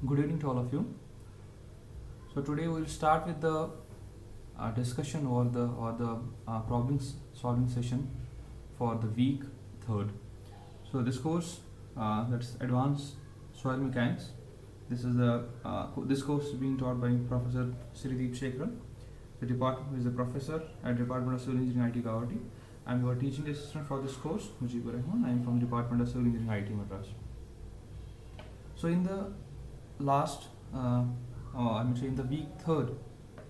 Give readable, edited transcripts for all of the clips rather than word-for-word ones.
Good evening to all of you. So today we will start with the discussion or the problem solving session for the week third. So this course that's Advanced Soil Mechanics. This course is being taught by Professor Srideep Shekhar. The department is a professor at Department of Civil Engineering IT Guwahati. I am your teaching assistant for this course, Mujibur Rahman. I am from the Department of Civil Engineering IT Madras. So in the last in the week third,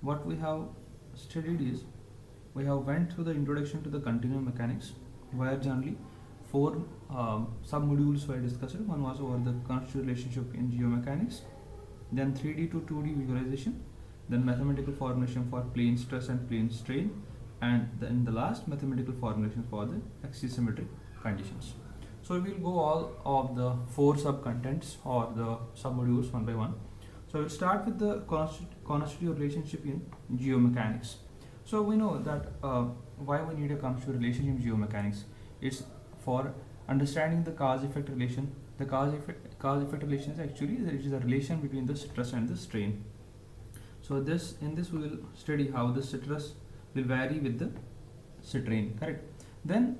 what we have studied is we have went through the introduction to the continuum mechanics, where generally four sub-modules were discussed. One was over the constitutive relationship in geomechanics, then 3D to 2D visualization, then mathematical formulation for plane stress and plane strain, and then the last mathematical formulation for the axisymmetric conditions. So we will go all of the four sub-contents or the sub-modules one by one. So we'll start with the constitutive relationship in geomechanics. So we know that why we need a constitutive relationship in geomechanics. It's for understanding the cause-effect relation. The cause-effect relation is actually it is a relation between the stress and the strain. So in this we will study how the stress will vary with the strain. Correct. Then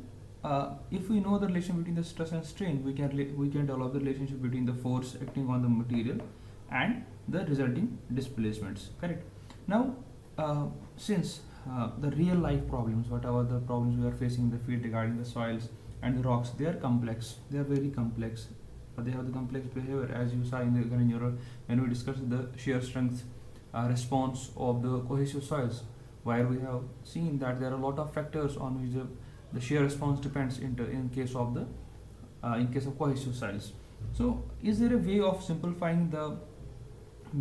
if we know the relation between the stress and strain, we can develop the relationship between the force acting on the material and the resulting displacements. Correct. Now since the real life problems, whatever the problems we are facing in the field regarding the soils and the rocks, they are complex, they are very complex, they have the complex behavior, as you saw in the when we discussed the shear strength response of the cohesive soils, where we have seen that there are a lot of factors on which the shear response depends in case of cohesive soils. So is there a way of simplifying the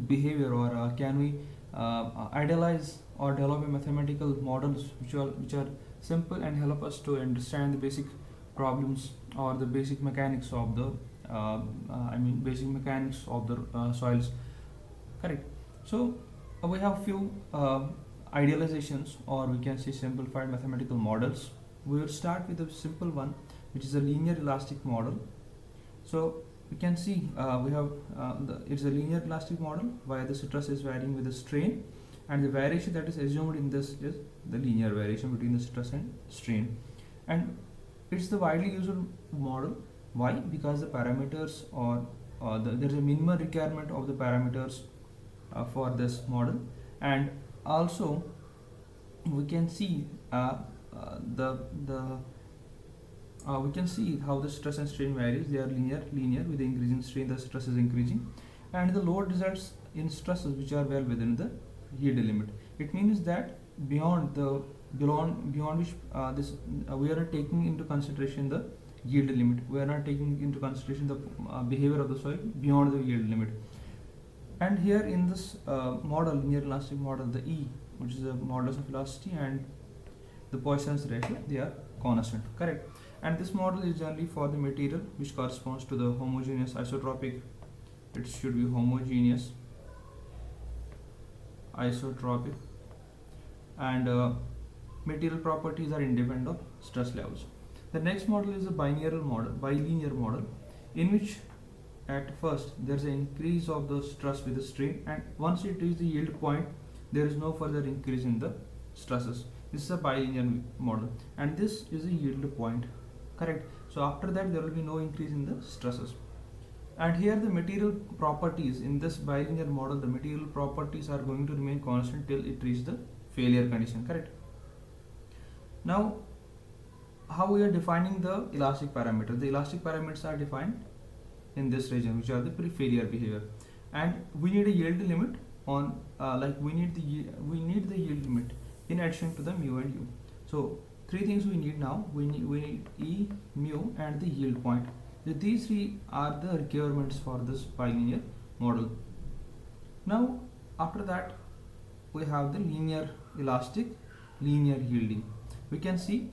behavior, or can we idealize or develop a mathematical models which are simple and help us to understand the basic problems or the basic mechanics of the soils? Correct. So we have few idealizations, or we can say simplified mathematical models. We will start with a simple one, which is a linear elastic model. So we can see it's a linear elastic model where the stress is varying with the strain, and the variation that is assumed in this is the linear variation between the stress and strain. And it's the widely used model. Why? Because the parameters there is a minimum requirement of the parameters for this model, and also we can see we can see how the stress and strain varies. They are linear. With the increasing strain, the stress is increasing, and the load results in stresses which are well within the yield limit. It means that beyond which we are not taking into consideration the yield limit. We are not taking into consideration the behavior of the soil beyond the yield limit. And here in this model, linear elastic model, the E, which is the modulus of elasticity, and the Poisson's ratio, they are constant. Correct. And this model is generally for the material which corresponds to the homogeneous isotropic. It should be homogeneous isotropic, and material properties are independent of stress levels. The next model is a bilinear model, in which at first there is an increase of the stress with the strain, and once it reaches the yield point, there is no further increase in the stresses. This is a bilinear model, and this is a yield point. Correct. So after that there will be no increase in the stresses. And here the material properties in this bilinear model, the material properties are going to remain constant till it reaches the failure condition. Correct. Now how we are defining the elastic parameter? The elastic parameters are defined in this region, which are the pre-failure behavior, and we need a yield limit on we need the yield limit in addition to the mu and u. So three things we need now. We need E, mu, and the yield point. These three are the requirements for this bilinear model. Now after that we have the linear elastic, linear yielding. We can see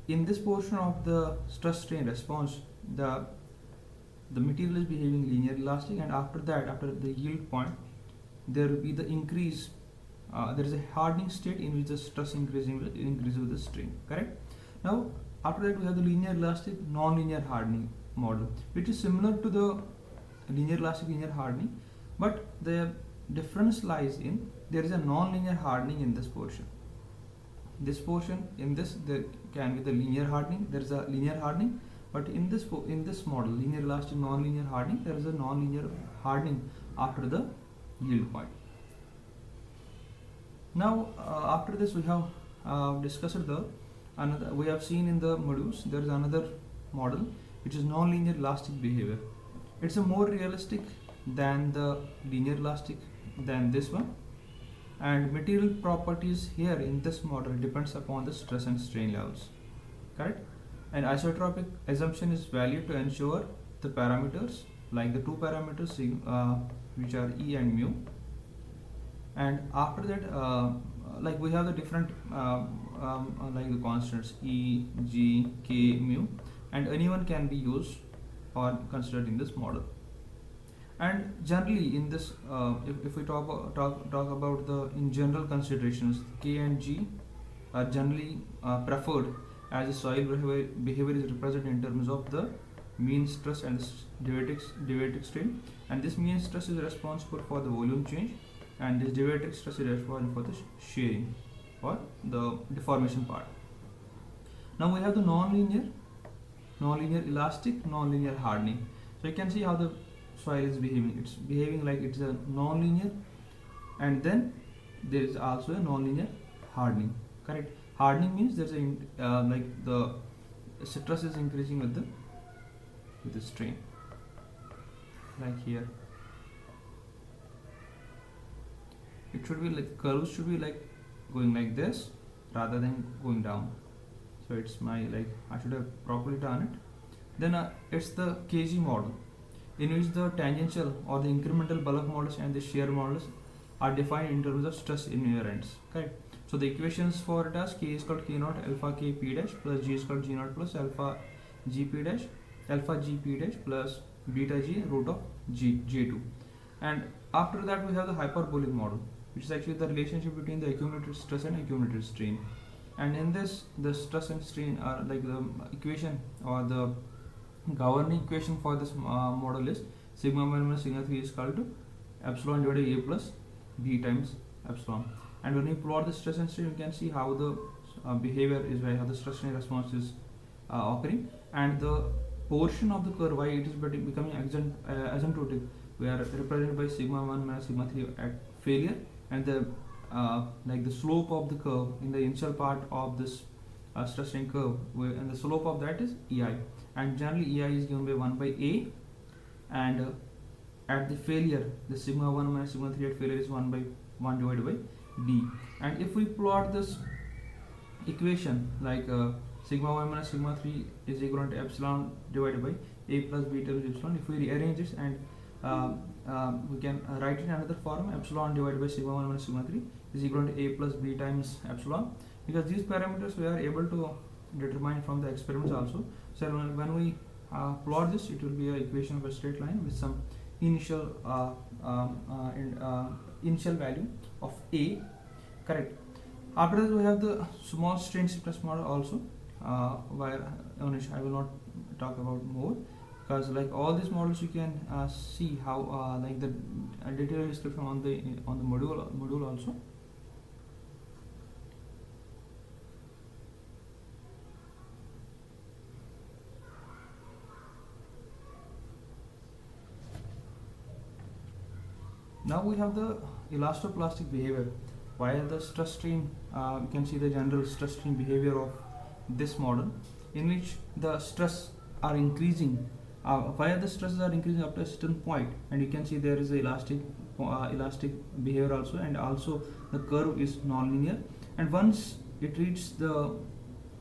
in this portion of the stress strain response, the material is behaving linear elastic, and after the yield point, there will be the increase. There is a hardening state in which the stress increases with the strain. Correct. Now after that we have the linear elastic, non-linear hardening model, which is similar to the linear elastic, linear hardening, but the difference lies in there is a non-linear hardening in this portion. This portion, in this there can be the linear hardening, there is a linear hardening, but in this model, linear elastic non-linear hardening, there is a non-linear hardening after the yield point. Now after this we have discussed we have seen in the modules there is another model which is non-linear elastic behavior. It's a more realistic than the linear elastic than this one, and material properties here in this model depends upon the stress and strain levels, correct? And isotropic assumption is valued to ensure the parameters like the two parameters which are E and mu. And after that like we have the different like the constants E, G, K, mu, and anyone can be used or considered in this model. And generally in this if we talk about the in general considerations, K and G are generally preferred as the soil behavior is represented in terms of the mean stress and dielectric strain, and this mean stress is responsible for the volume change, and this dielectric stress is responsible for the shearing or the deformation part. Now we have the non-linear elastic, non-linear hardening. So you can see how the soil is behaving. It's behaving like it's a non-linear, and then there is also a non-linear hardening, correct? Hardening means there's a like the stress is increasing with the strain, like here. It should be like curves should be like going like this rather than going down. So it's my like I should have properly done it. Then it's the KG model, in which the tangential or the incremental bulk modulus and the shear modulus are defined in terms of stress invariants, correct? So the equations for it as K is called K naught alpha K P dash plus G is called G naught plus alpha G P dash plus beta G root of J2. And after that we have the hyperbolic model, which is actually the relationship between the accumulated stress and accumulated strain. And in this, the stress and strain are like the equation or the governing equation for this model is sigma 1 minus sigma 3 is equal to epsilon divided by A plus B times epsilon. And when you plot the stress and strain, you can see how the behavior is, how the stress strain response is occurring, and the portion of the curve why it is becoming asymptotic we are represented by sigma 1 minus sigma 3 at failure, and the like the slope of the curve in the initial part of this stress strain curve, and the slope of that is EI, and generally EI is given by 1 by A, and at the failure the sigma 1 minus sigma 3 at failure is 1 by 1 divided by D. And if we plot this equation like sigma 1 minus sigma 3 is equal to epsilon divided by A plus B times epsilon, if we rearrange this and we can write it in another form, epsilon divided by sigma 1 minus sigma 3 is equal to A plus B times epsilon, because these parameters we are able to determine from the experiments also. So when we plot this, it will be an equation of a straight line with some initial initial value of A, correct? After that we have the small strain stiffness model also, where I will not talk about more, because like all these models you can see how like the detailed description on the module also. Now we have the elastoplastic behavior. While the stress strain, you can see the general stress strain behavior of this model, in which the stress are increasing. While the stresses are increasing up to a certain point, and you can see there is a elastic behavior also, and also the curve is non-linear. And once it reaches the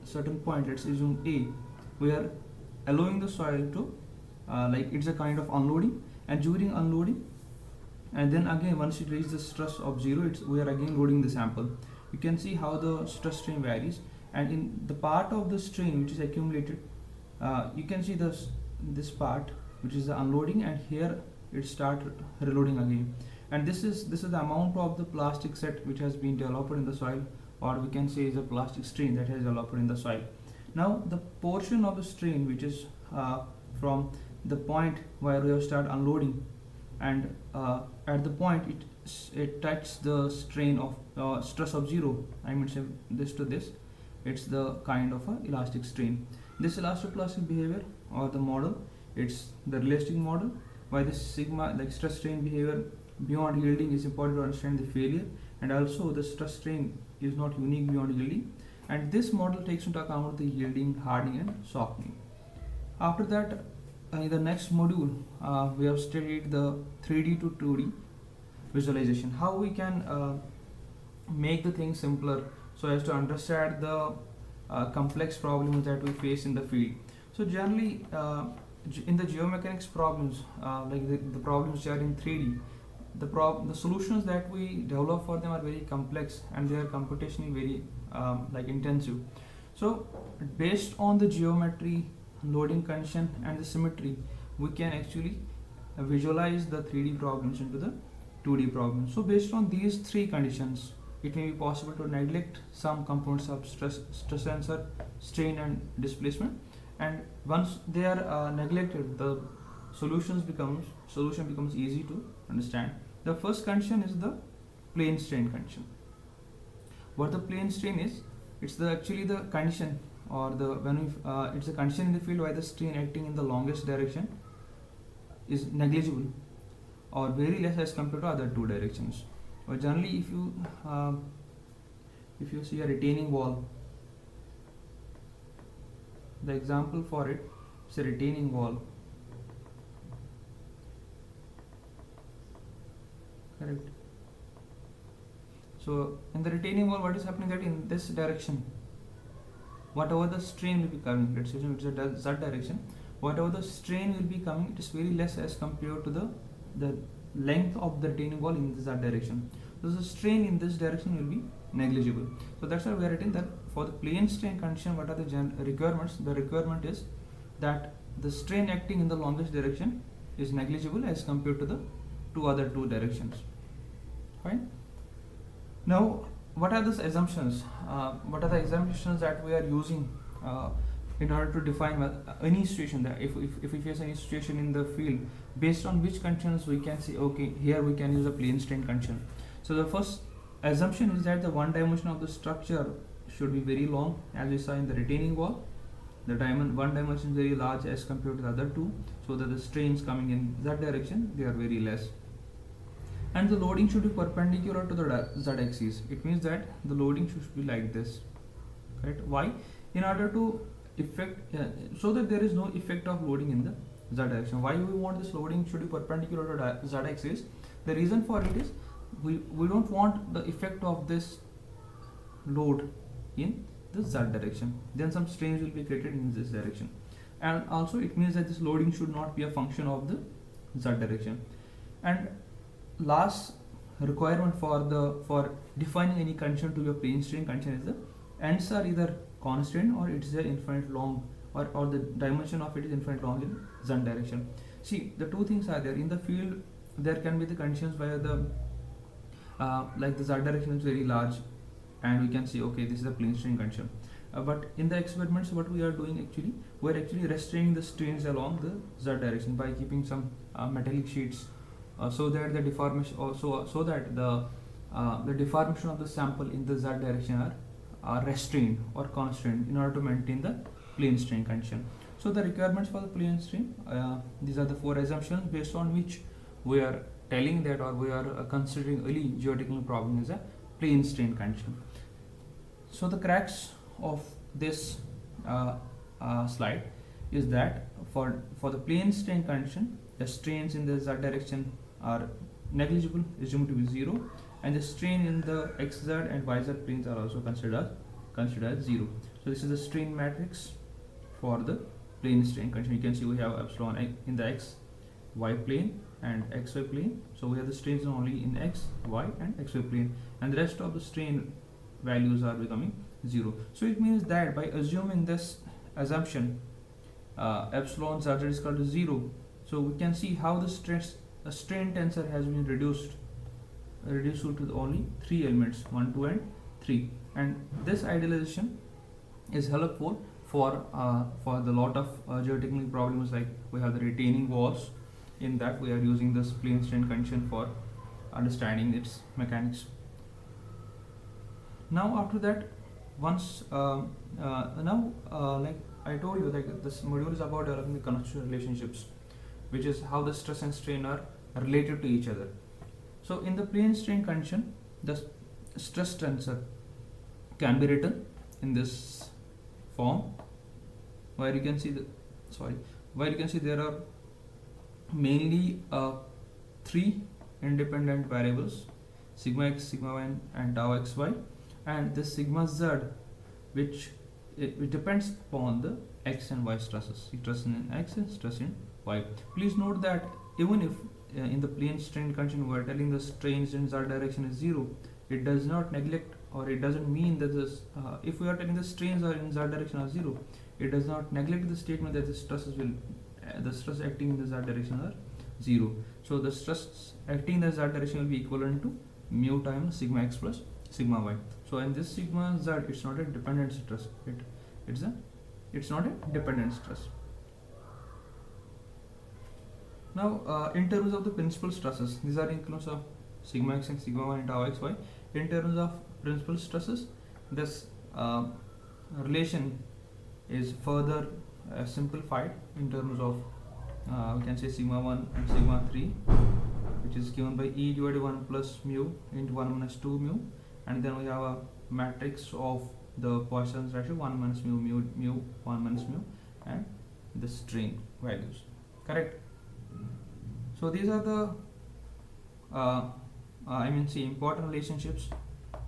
certain point, let's assume A, we are allowing the soil to like it's a kind of unloading, and during unloading, and then again once it reaches the stress of 0, we are again loading the sample. You can see how the stress strain varies, and in the part of the strain which is accumulated, you can see this part which is the unloading, and here it start reloading again, and this is the amount of the plastic set which has been developed in the soil, or we can say is a plastic strain that has developed in the soil. Now the portion of the strain which is from the point where we have start unloading and at the point it touches the strain of stress of 0, I mean say this to this, it's the kind of a elastic strain. This elastoplastic behavior or the model, it's the realistic model. Why this sigma like stress strain behavior beyond yielding is important to understand the failure, and also the stress strain is not unique beyond yielding, and this model takes into account the yielding, hardening and softening. After that, in the next module, we have studied the 3D to 2D visualization, how we can make the thing simpler so as to understand the complex problems that we face in the field. So generally, in the geomechanics problems, like the problems which are in 3D, the solutions that we develop for them are very complex and they are computationally very like intensive. So based on the geometry, loading condition and the symmetry, we can actually visualize the 3D problems into the 2D problems. So based on these three conditions, it may be possible to neglect some components of stress tensor, strain and displacement, and once they are neglected, the solution becomes easy to understand. The first condition is the plane strain condition. What the plane strain is, it's actually the condition or it's a condition in the field where the strain acting in the longest direction is negligible or very less as compared to other two directions. Or generally, if you see a retaining wall, the example for it is a retaining wall. Correct. So in the retaining wall, what is happening that in this direction, whatever the strain will be coming, let's assume it's a z direction, whatever the strain will be coming, it is very less as compared to the length of the retaining wall in the z direction. So the strain in this direction will be negligible. So that's why we are writing that for the plane strain condition, what are the requirements? The requirement is that the strain acting in the longest direction is negligible as compared to the other two directions. Fine. Now, what are the assumptions? What are the assumptions that we are using in order to define any situation, that if we face any situation in the field, based on which conditions we can say, okay, here we can use a plane strain condition. So the first assumption is that the one dimension of the structure should be very long, as we saw in the retaining wall. The one dimension is very large as compared to the other two, so that the strains coming in that direction, they are very less. And the loading should be perpendicular to the z-axis. It means that the loading should be like this, correct? Why? In order to so that there is no effect of loading in the z direction. Why we want this loading should be perpendicular to z-axis? The reason for it is we don't want the effect of this load in the z direction. Then some strains will be created in this direction, and also it means that this loading should not be a function of the z direction. And last requirement for defining any condition to be a plane strain condition is the ends are either constant or it is an infinite long, or the dimension of it is infinite long in z direction. See, the two things are there in the field. There can be the conditions where the like the z direction is very large, and we can say, okay, this is a plane strain condition. But in the experiments, what we are doing actually, we are actually restraining the strains along the z direction by keeping some metallic sheets, so that the deformation so that the deformation of the sample in the z direction are restrained or constrained in order to maintain the plane strain condition. So the requirements for the plane strain, these are the four assumptions based on which we are telling that, or we are considering any geotechnical problem as a plane strain condition. So the crux of this slide is that for the plane strain condition, the strains in the z direction are negligible, assumed to be 0, and the strain in the xz and yz planes are also considered as 0. So this is the strain matrix for the plane strain condition. You can see we have epsilon in the x, y plane and xy plane. So we have the strains only in x, y and xy plane, and the rest of the strain values are becoming 0. So it means that by assuming this assumption, epsilon z is equal to 0, so we can see how the strain tensor has been reduced to only 3 elements, 1, 2 and 3, and this idealization is helpful for the lot of geotechnical problems, like we have the retaining walls, in that we are using this plane strain condition for understanding its mechanics. Now after that, once like I told you, like this module is about developing the constitutive relationships, which is how the stress and strain are related to each other. So in the plane strain condition, the stress tensor can be written in this form, where you can see there are mainly three independent variables: sigma x, sigma y, and tau xy, and this sigma z, which depends upon the x and y stresses, stress in x and stress in y. Please note that even if in the plane strain condition we are telling the strains in z direction is 0, it does not neglect, or it doesn't mean that this if we are telling the strains are in z direction are 0, it does not neglect the statement that the stresses will the stress acting in the z direction are 0. So the stress acting in the z direction will be equivalent to mu times sigma x plus sigma y. So in this sigma z, it's not a dependent stress, it's not a dependent stress. Now in terms of the principal stresses, these are includes of sigma x and sigma y and tau xy. In terms of principal stresses, this relation is further simplified in terms of we can say sigma 1 and sigma 3, which is given by E divided 1 plus mu into 1 minus 2 mu, and then we have a matrix of the Poisson's ratio 1 minus mu, 1 minus mu, and the strain values. Correct? So these are the important relationships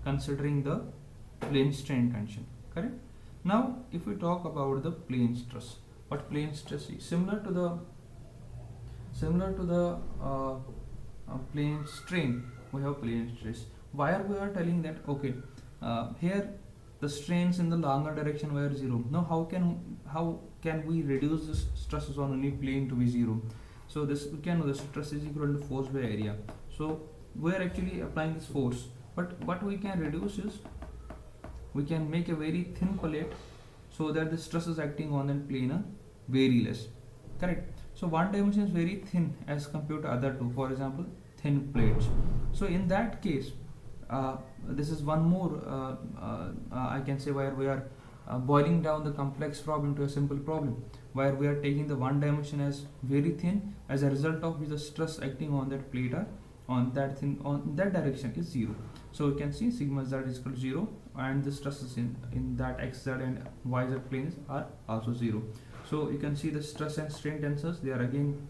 considering the plane strain condition. Correct? Now if we talk about the plane stress, what plane stress is similar to the plane strain, we have plane stress. Why are we telling that? Okay, here the strains in the longer direction were 0. Now how can we reduce the stresses on any plane to be 0? So this we can know the stress is equal to force by area. So we are actually applying this force, but what we can reduce is we can make a very thin plate so that the stresses acting on that plane are very less. Correct? So one dimension is very thin as compared to other two, for example thin plates. So in that case, this is one more I can say where we are boiling down the complex problem to a simple problem, where we are taking the one dimension as very thin, as a result of which the stress acting on that plate are on that direction is 0. So we can see sigma z is equal to 0, and the stresses in that x z and y z planes are also 0. So you can see the stress and strain tensors, they are again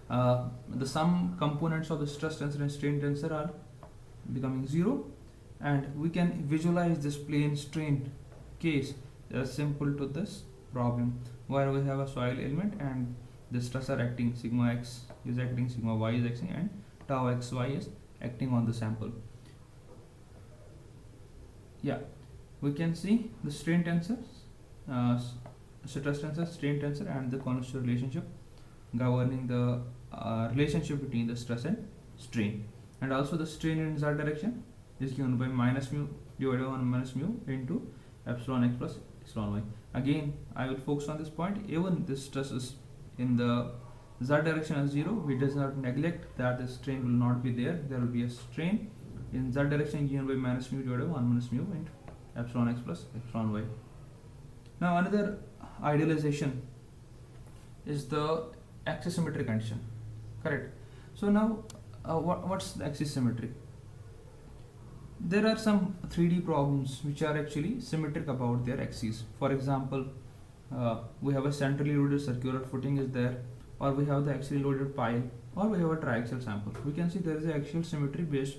the sum components of the stress tensor and strain tensor are becoming 0, and we can visualize this plane strain case simple to this problem, where we have a soil element and the stressor acting, sigma x is acting, sigma y is acting, and tau xy is acting on the sample. Yeah, we can see the strain tensors, stress tensor, strain tensor, and the constitutive relationship governing the relationship between the stress and strain. And also the strain in z direction is given by minus mu divided by 1 minus mu into epsilon x plus epsilon y. Again, I will focus on this point. Even the stresses in the z direction is 0, we does not neglect that the strain will not be there. There will be a strain in z direction given by minus mu divided by 1 minus mu into epsilon x plus epsilon y. Now another idealization is the axisymmetric condition. Correct? So now what's the axisymmetric? There are some 3D problems which are actually symmetric about their axes. For example, we have a centrally loaded circular footing is there, or we have the axially loaded pile, or we have a triaxial sample. We can see there is an axial symmetry based.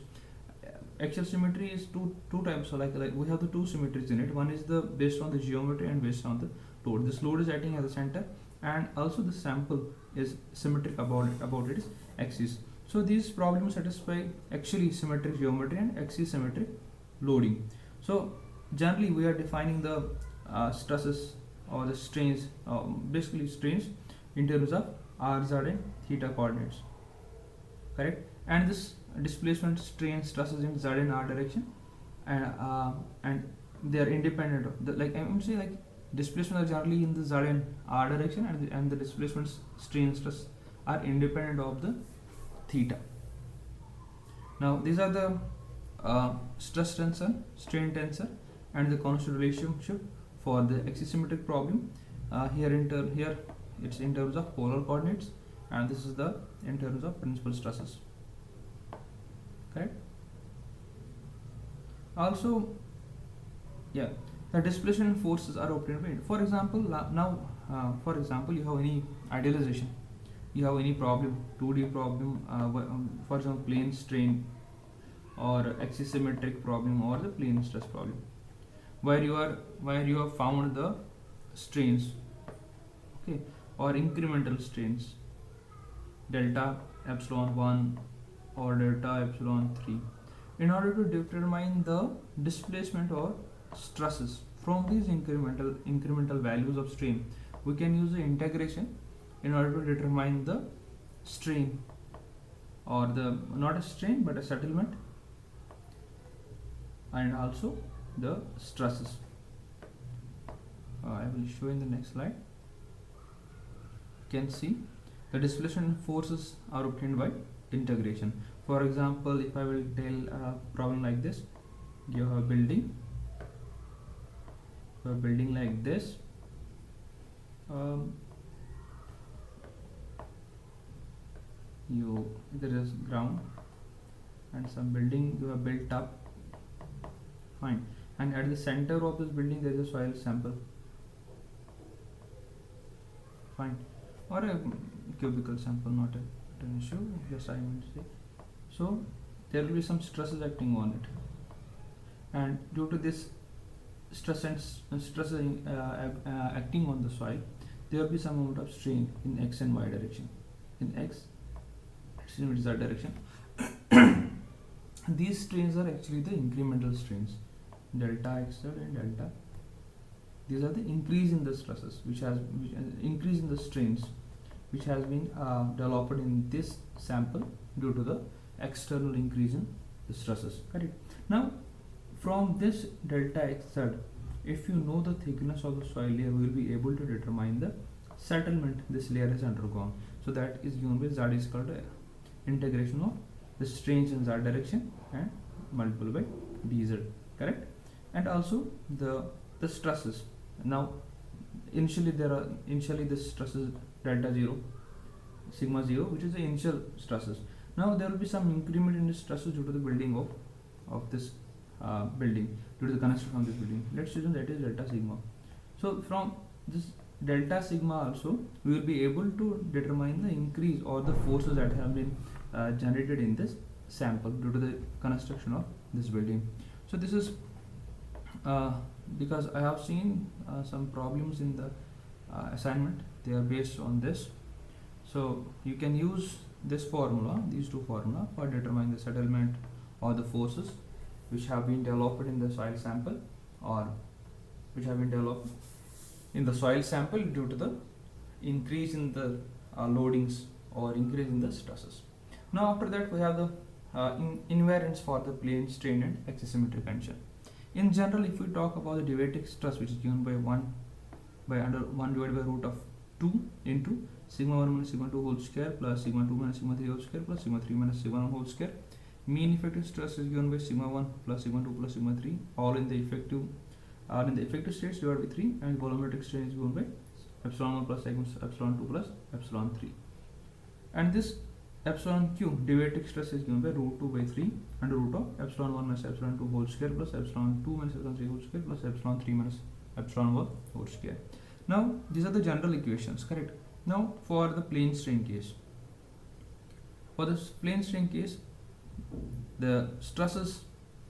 Axial symmetry is two types. So like we have the two symmetries in it. One is the based on the geometry and based on the load. This load is acting as a center, and also the sample is symmetric about its axis. So these problems satisfy axially symmetric geometry and axisymmetric loading. So generally we are defining the stresses or the strains, basically strains in terms of r, z and theta coordinates. Correct? And this displacement strain stresses in z and r direction, and they are independent of like I'm saying, like displacement are generally in the z and r direction, and the displacement strain stress are independent of the theta. Now these are the stress tensor, strain tensor, and the constant relationship for the axisymmetric problem. Here it's in terms of polar coordinates, and this is the in terms of principal stresses. Correct. Also, yeah, the displacement forces are obtained by, for example, for example, you have any idealization, you have any problem, 2D problem, for example, plane strain or axisymmetric problem or the plane stress problem, where you have found the strains, okay, or incremental strains, delta epsilon 1 or delta epsilon 3. In order to determine the displacement or stresses from these incremental values of strain, we can use the integration in order to determine the strain, or the not a strain but a settlement, and also the stresses. I will show in the next slide. You can see the displacement forces are obtained by integration. For example, if I will tell a problem like this, you have a building like this, there is ground and some building you have built up, fine, and at the center of this building there is a soil sample, fine, or a cubical sample, not an issue, yes, I mean to say. So there will be some stresses acting on it, and due to this stresses acting on the soil, there will be some amount of strain in x and y direction. In x, in z direction. These strains are actually the incremental strains, delta xz and delta. These are the increase in the stresses, which increase in the strains, which has been developed in this sample due to the external increase in the stresses. Correct. Now, from this delta xz, if you know the thickness of the soil layer, we will be able to determine the settlement this layer has undergone. So that is given by z is equal to integration of the strains in z direction and multiplied by dz. Correct. And also the stresses. Now initially the stresses delta 0, sigma 0, which is the initial stresses. Now there will be some increment in the stresses due to the building of this building, due to the construction of this building. Let's assume that is delta sigma. So from this delta sigma also, we will be able to determine the increase or the forces that have been generated in this sample due to the construction of this building. So this is because I have seen some problems in the assignment, they are based on this. So you can use this formula, these two formula, for determining the settlement or the forces which have been developed in the soil sample, or which have been developed in the soil sample due to the increase in the loadings or increase in the stresses. Now after that we have the invariance for the plane strain and axisymmetric condition. In general, if we talk about the derivative stress, which is given by 1 divided by root of 2 into sigma 1 minus sigma 2 whole square plus sigma 2 minus sigma 3 whole square plus sigma 3 minus sigma 1 whole square. Mean effective stress is given by sigma 1 plus sigma 2 plus sigma 3, all in the effective states divided by 3, and volumetric strain is given by epsilon 1 plus epsilon 2 plus epsilon 3. And this epsilon q derivative stress is given by root 2 by 3 under root of epsilon 1 minus epsilon 2 whole square plus epsilon 2 minus epsilon 3 whole square plus epsilon 3 minus epsilon 1 whole square. Now these are the general equations, correct? Now for the plane strain case, the stresses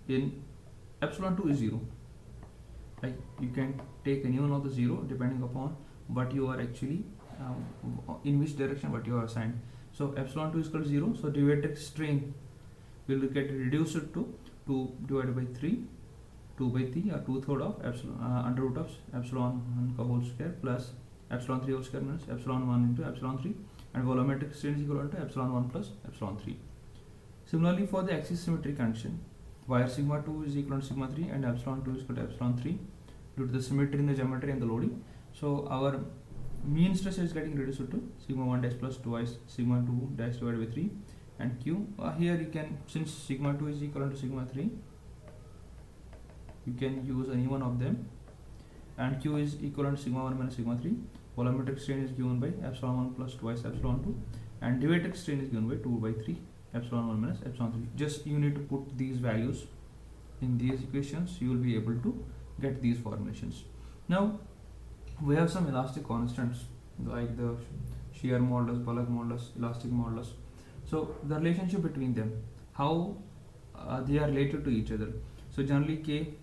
in epsilon 2 is 0. Like you can take any one of the 0 depending upon what you are actually in which direction what you are assigned. So epsilon 2 is equal to 0. So derivative strain will get reduced to 2 divided by 3, 2 by 3 or 2/3 of epsilon under root of epsilon 1 whole square plus epsilon 3 whole square minus epsilon 1 into epsilon 3, and volumetric strain is equal to epsilon 1 plus epsilon 3. Similarly for the axisymmetric condition, where sigma 2 is equal to sigma 3 and epsilon 2 is equal to epsilon 3 due to the symmetry in the geometry and the loading. So our mean stress is getting reduced to sigma 1 dash plus twice sigma 2 dash divided by 3, and q, here you can, since sigma 2 is equal to sigma 3, you can use any one of them, and q is equivalent to sigma 1 minus sigma 3. Volumetric strain is given by epsilon 1 plus twice epsilon 2, and dielectric strain is given by 2 by 3 epsilon 1 minus epsilon 3. Just you need to put these values in these equations, you will be able to get these formulations. Now we have some elastic constants like the shear modulus, bulk modulus, elastic modulus. So the relationship between them, how they are related to each other. So generally K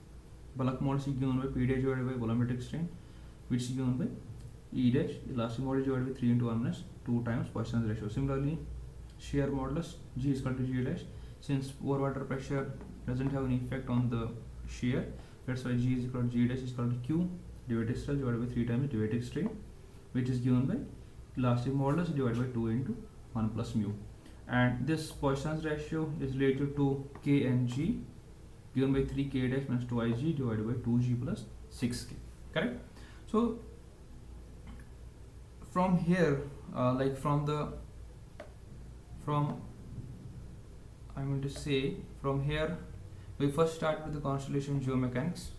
bulk modulus is given by P dash divided by volumetric strain, which is given by E dash elastic modulus divided by 3 into 1 minus 2 times Poisson's ratio. Similarly, shear modulus G is equal to G dash. Since pore water pressure doesn't have any effect on the shear, that's why G is equal to G dash is equal to Q dielectric stress divided by 3 times dielectric strain, which is given by elastic modulus divided by 2 into 1 plus mu. And this Poisson's ratio is related to K and G, given by 3K dash minus 2IG divided by 2G plus 6K. Correct? So from here, from here we first start with the constellation geomechanics,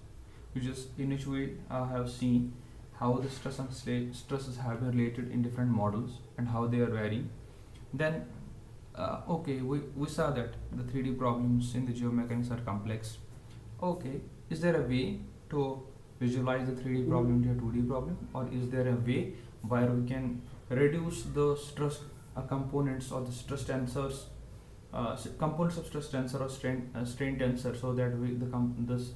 which is in which we have seen how the stress and stresses have been related in different models and how they are varying. Then okay, we saw that the 3D problems in the geomechanics are complex. Okay, is there a way to visualize the 3D problem into a 2D problem, or is there a way where we can reduce the stress components or the stress tensors, components of stress tensor or strain tensor, so that this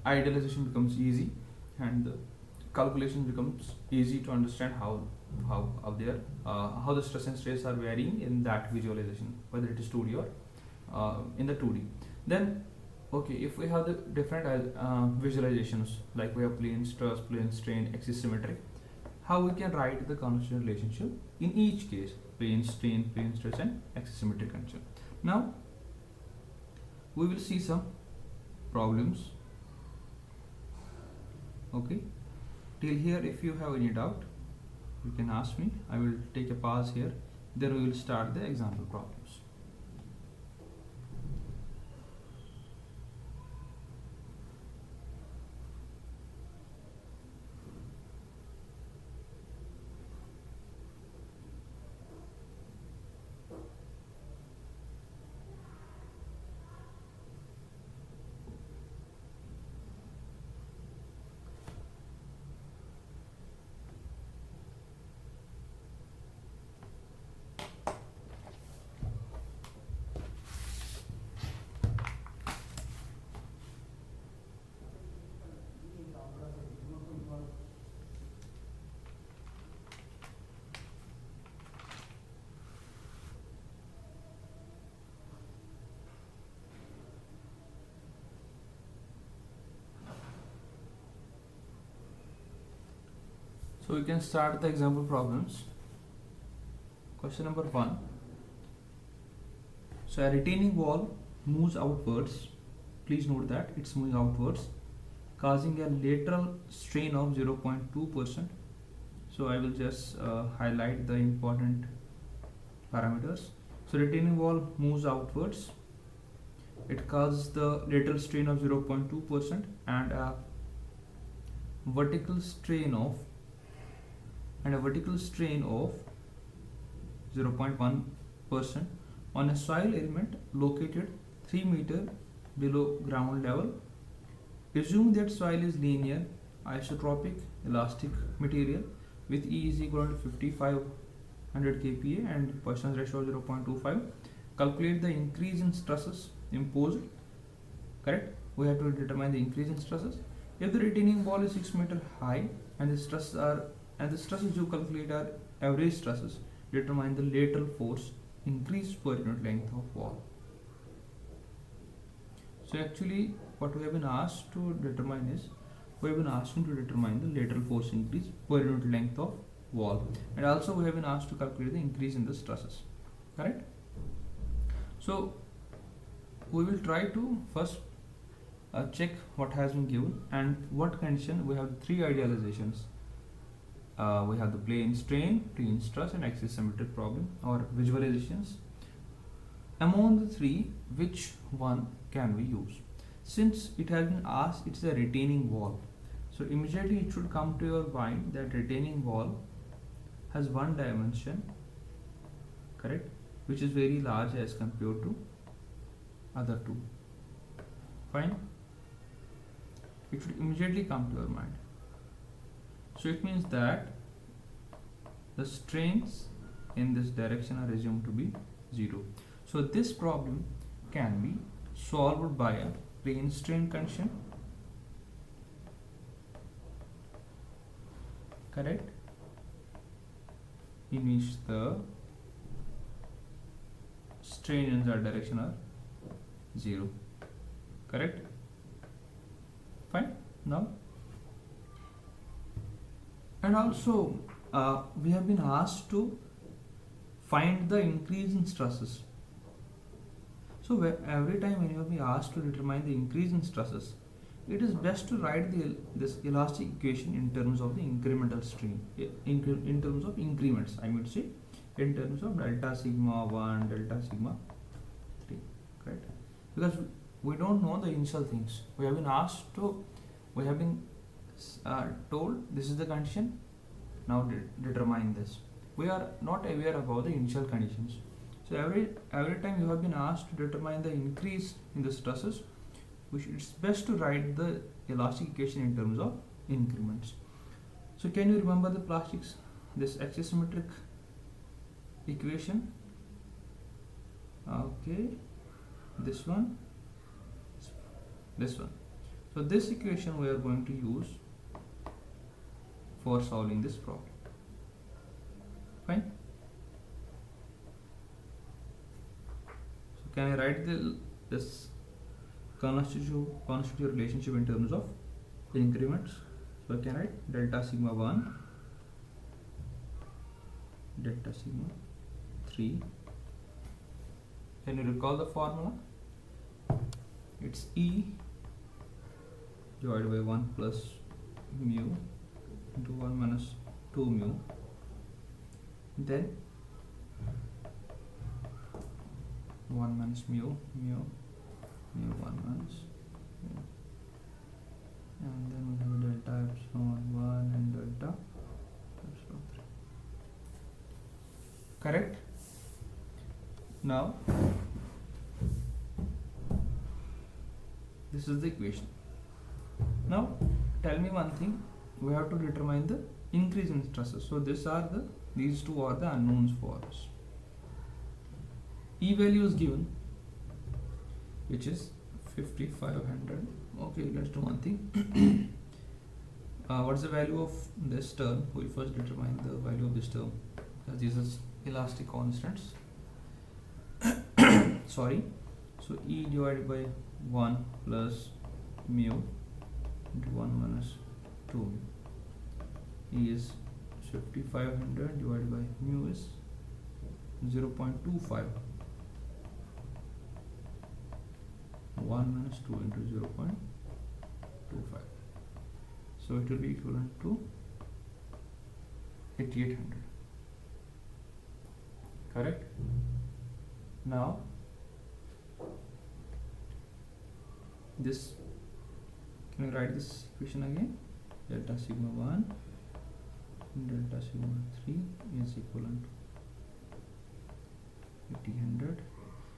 idealization becomes easy and the calculation becomes easy to understand how the stress and strains are varying in that visualization, whether it is 2D or in the 2D. Then okay, if we have the different visualizations, like we have plane stress, plane strain, axisymmetric, how we can write the constant relationship in each case, plane strain, plane stress, and axisymmetric condition. Now we will see some problems. Okay, till here if you have any doubt you can ask me. I will take a pause here, then we will start the example problems. So we can start the example problems. Question number 1. So a retaining wall moves outwards. Please note that it's moving outwards, causing a lateral strain of 0.2%. So I will just highlight the important parameters. So retaining wall moves outwards. It causes the lateral strain of 0.2% and a vertical strain of 0.1% on a soil element located 3 meters below ground level. Assume that soil is linear, isotropic, elastic material with E is equal to 5500 kPa and Poisson's ratio of 0.25. Calculate the increase in stresses imposed. Correct? We have to determine the increase in stresses. If the retaining wall is 6 meters high and the stresses you calculate are average stresses, determine the lateral force increased per unit length of wall. So actually what we have been asked to determine is, we have been asking to determine the lateral force increase per unit length of wall, and also we have been asked to calculate the increase in the stresses. Correct? So we will try to first check what has been given and what condition. We have 3 idealizations. we have the plane strain, plane stress, and axisymmetric problem or visualizations. Among the three, which one can we use? Since it has been asked, it's a retaining wall. So immediately it should come to your mind that retaining wall has one dimension, correct, which is very large as compared to other two. Fine. It should immediately come to your mind. So it means that the strains in this direction are assumed to be 0. So this problem can be solved by a plane strain condition, correct, in which the strain in that direction are 0, correct. Fine. Now, and also we have been asked to find the increase in stresses. So every time when you have been asked to determine the increase in stresses, it is best to write this elastic equation in terms of the incremental strain, in terms of increments, I would say, in terms of delta sigma 1, delta sigma 3, right? Because we don't know the initial things. We have been asked to, we have been told this is the condition, now determine this. We are not aware about the initial conditions. So every time you have been asked to determine the increase in the stresses, it's best to write the elastic equation in terms of increments. So can you remember the plastics, this axisymmetric equation? Okay, this one. So this equation we are going to use for solving this problem. Fine. So can I write this constitutive relationship in terms of increments? So I can write delta sigma 1, delta sigma 3. Can you recall the formula? It's E divided by 1 plus mu into 1 minus 2 mu, then 1 minus mu 1 minus mu, and then we have delta epsilon 1 and delta epsilon 3, correct. Now this is the equation. Now tell me one thing, we have to determine the increase in stresses. So these two are the unknowns for us. E value is given, which is 5500. Okay, let's do one thing. What's the value of this term? We'll first determine the value of this term, because these are elastic constants. Sorry. So E divided by 1 plus mu into 1 minus 2. E is 5500 divided by mu is 0.25. 1 minus 2 into 0.25. So it will be equivalent to 8800. Correct? Now this, can you write this equation again? Delta sigma 1 and delta sigma 3 is equivalent to 8000.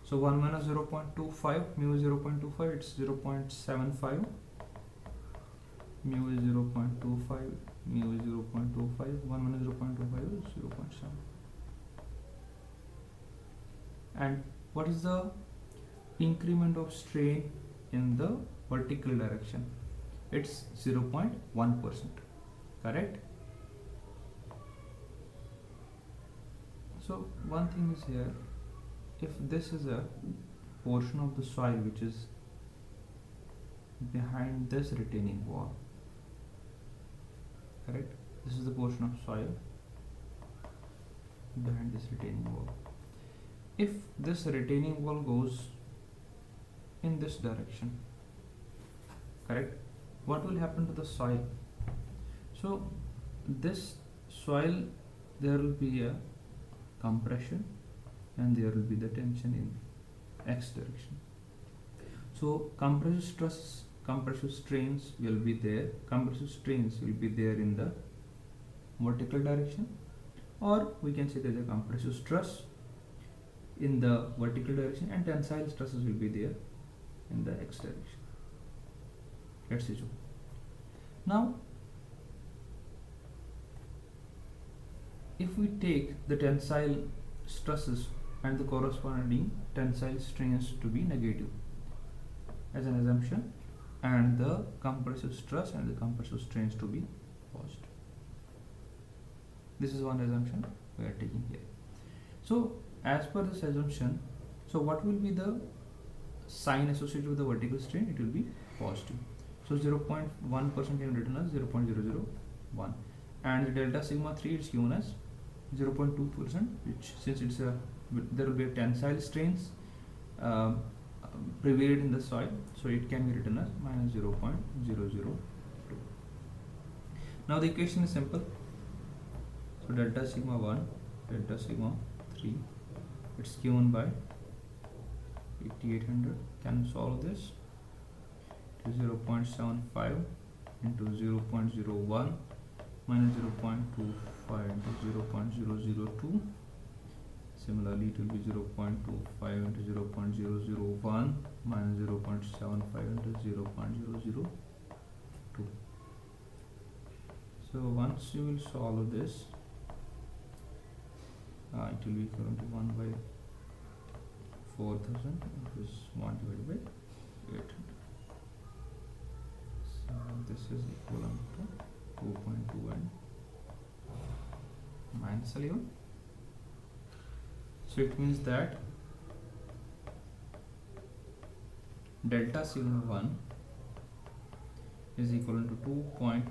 So 1 minus 0.25, mu is 0.25, it's 0.75. Mu is 0.25, mu is 0.25, 1 minus 0.25 is 0.7. And what is the increment of strain in the vertical direction? It's 0.1%, correct? So one thing is here, if this is a portion of the soil which is behind this retaining wall, correct? This is the portion of soil behind this retaining wall. If this retaining wall goes in this direction, correct, what will happen to the soil? So this soil, there will be a compression and there will be the tension in x direction. So compressive stress, compressive strains will be there. Compressive strains will be there in the vertical direction, or we can say there's a compressive stress in the vertical direction and tensile stresses will be there in the x direction. Let's see. Now if we take the tensile stresses and the corresponding tensile strains to be negative as an assumption, and the compressive stress and the compressive strains to be positive. This is one assumption we are taking here. So as per this assumption, so what will be the sign associated with the vertical strain? It will be positive. So 0.1% can be written as 0.001, and the delta sigma 3 is given as 0.2%, which since it's a there will be a tensile strains prevailed in the soil, so it can be written as minus 0.002. Now the equation is simple. So delta sigma 1, delta sigma 3, it's given by 8800. Can you solve this? It is 0.75 into 0.01 minus 0.25 into 0.002. Similarly, it will be 0.25 into 0.001 minus 0.75 into 0.002. So once you will solve this, it will be equal to 1 by 4000, which is 1 divided by 800. So this is equivalent to 2.2 and minus 11. So it means that delta sigma 1 is equivalent to 2.1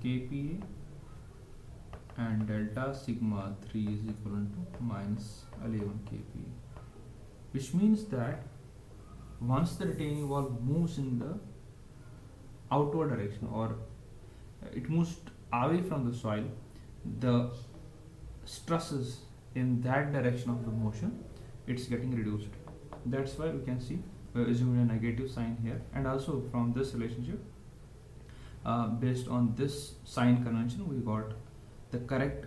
kPa and delta sigma 3 is equivalent to minus 11 kPa, which means that once the retaining wall moves in the outward direction, or it moves away from the soil, the stresses in that direction of the motion, it's getting reduced. That's why we can see we're assuming a negative sign here, and also from this relationship, based on this sign convention, we got the correct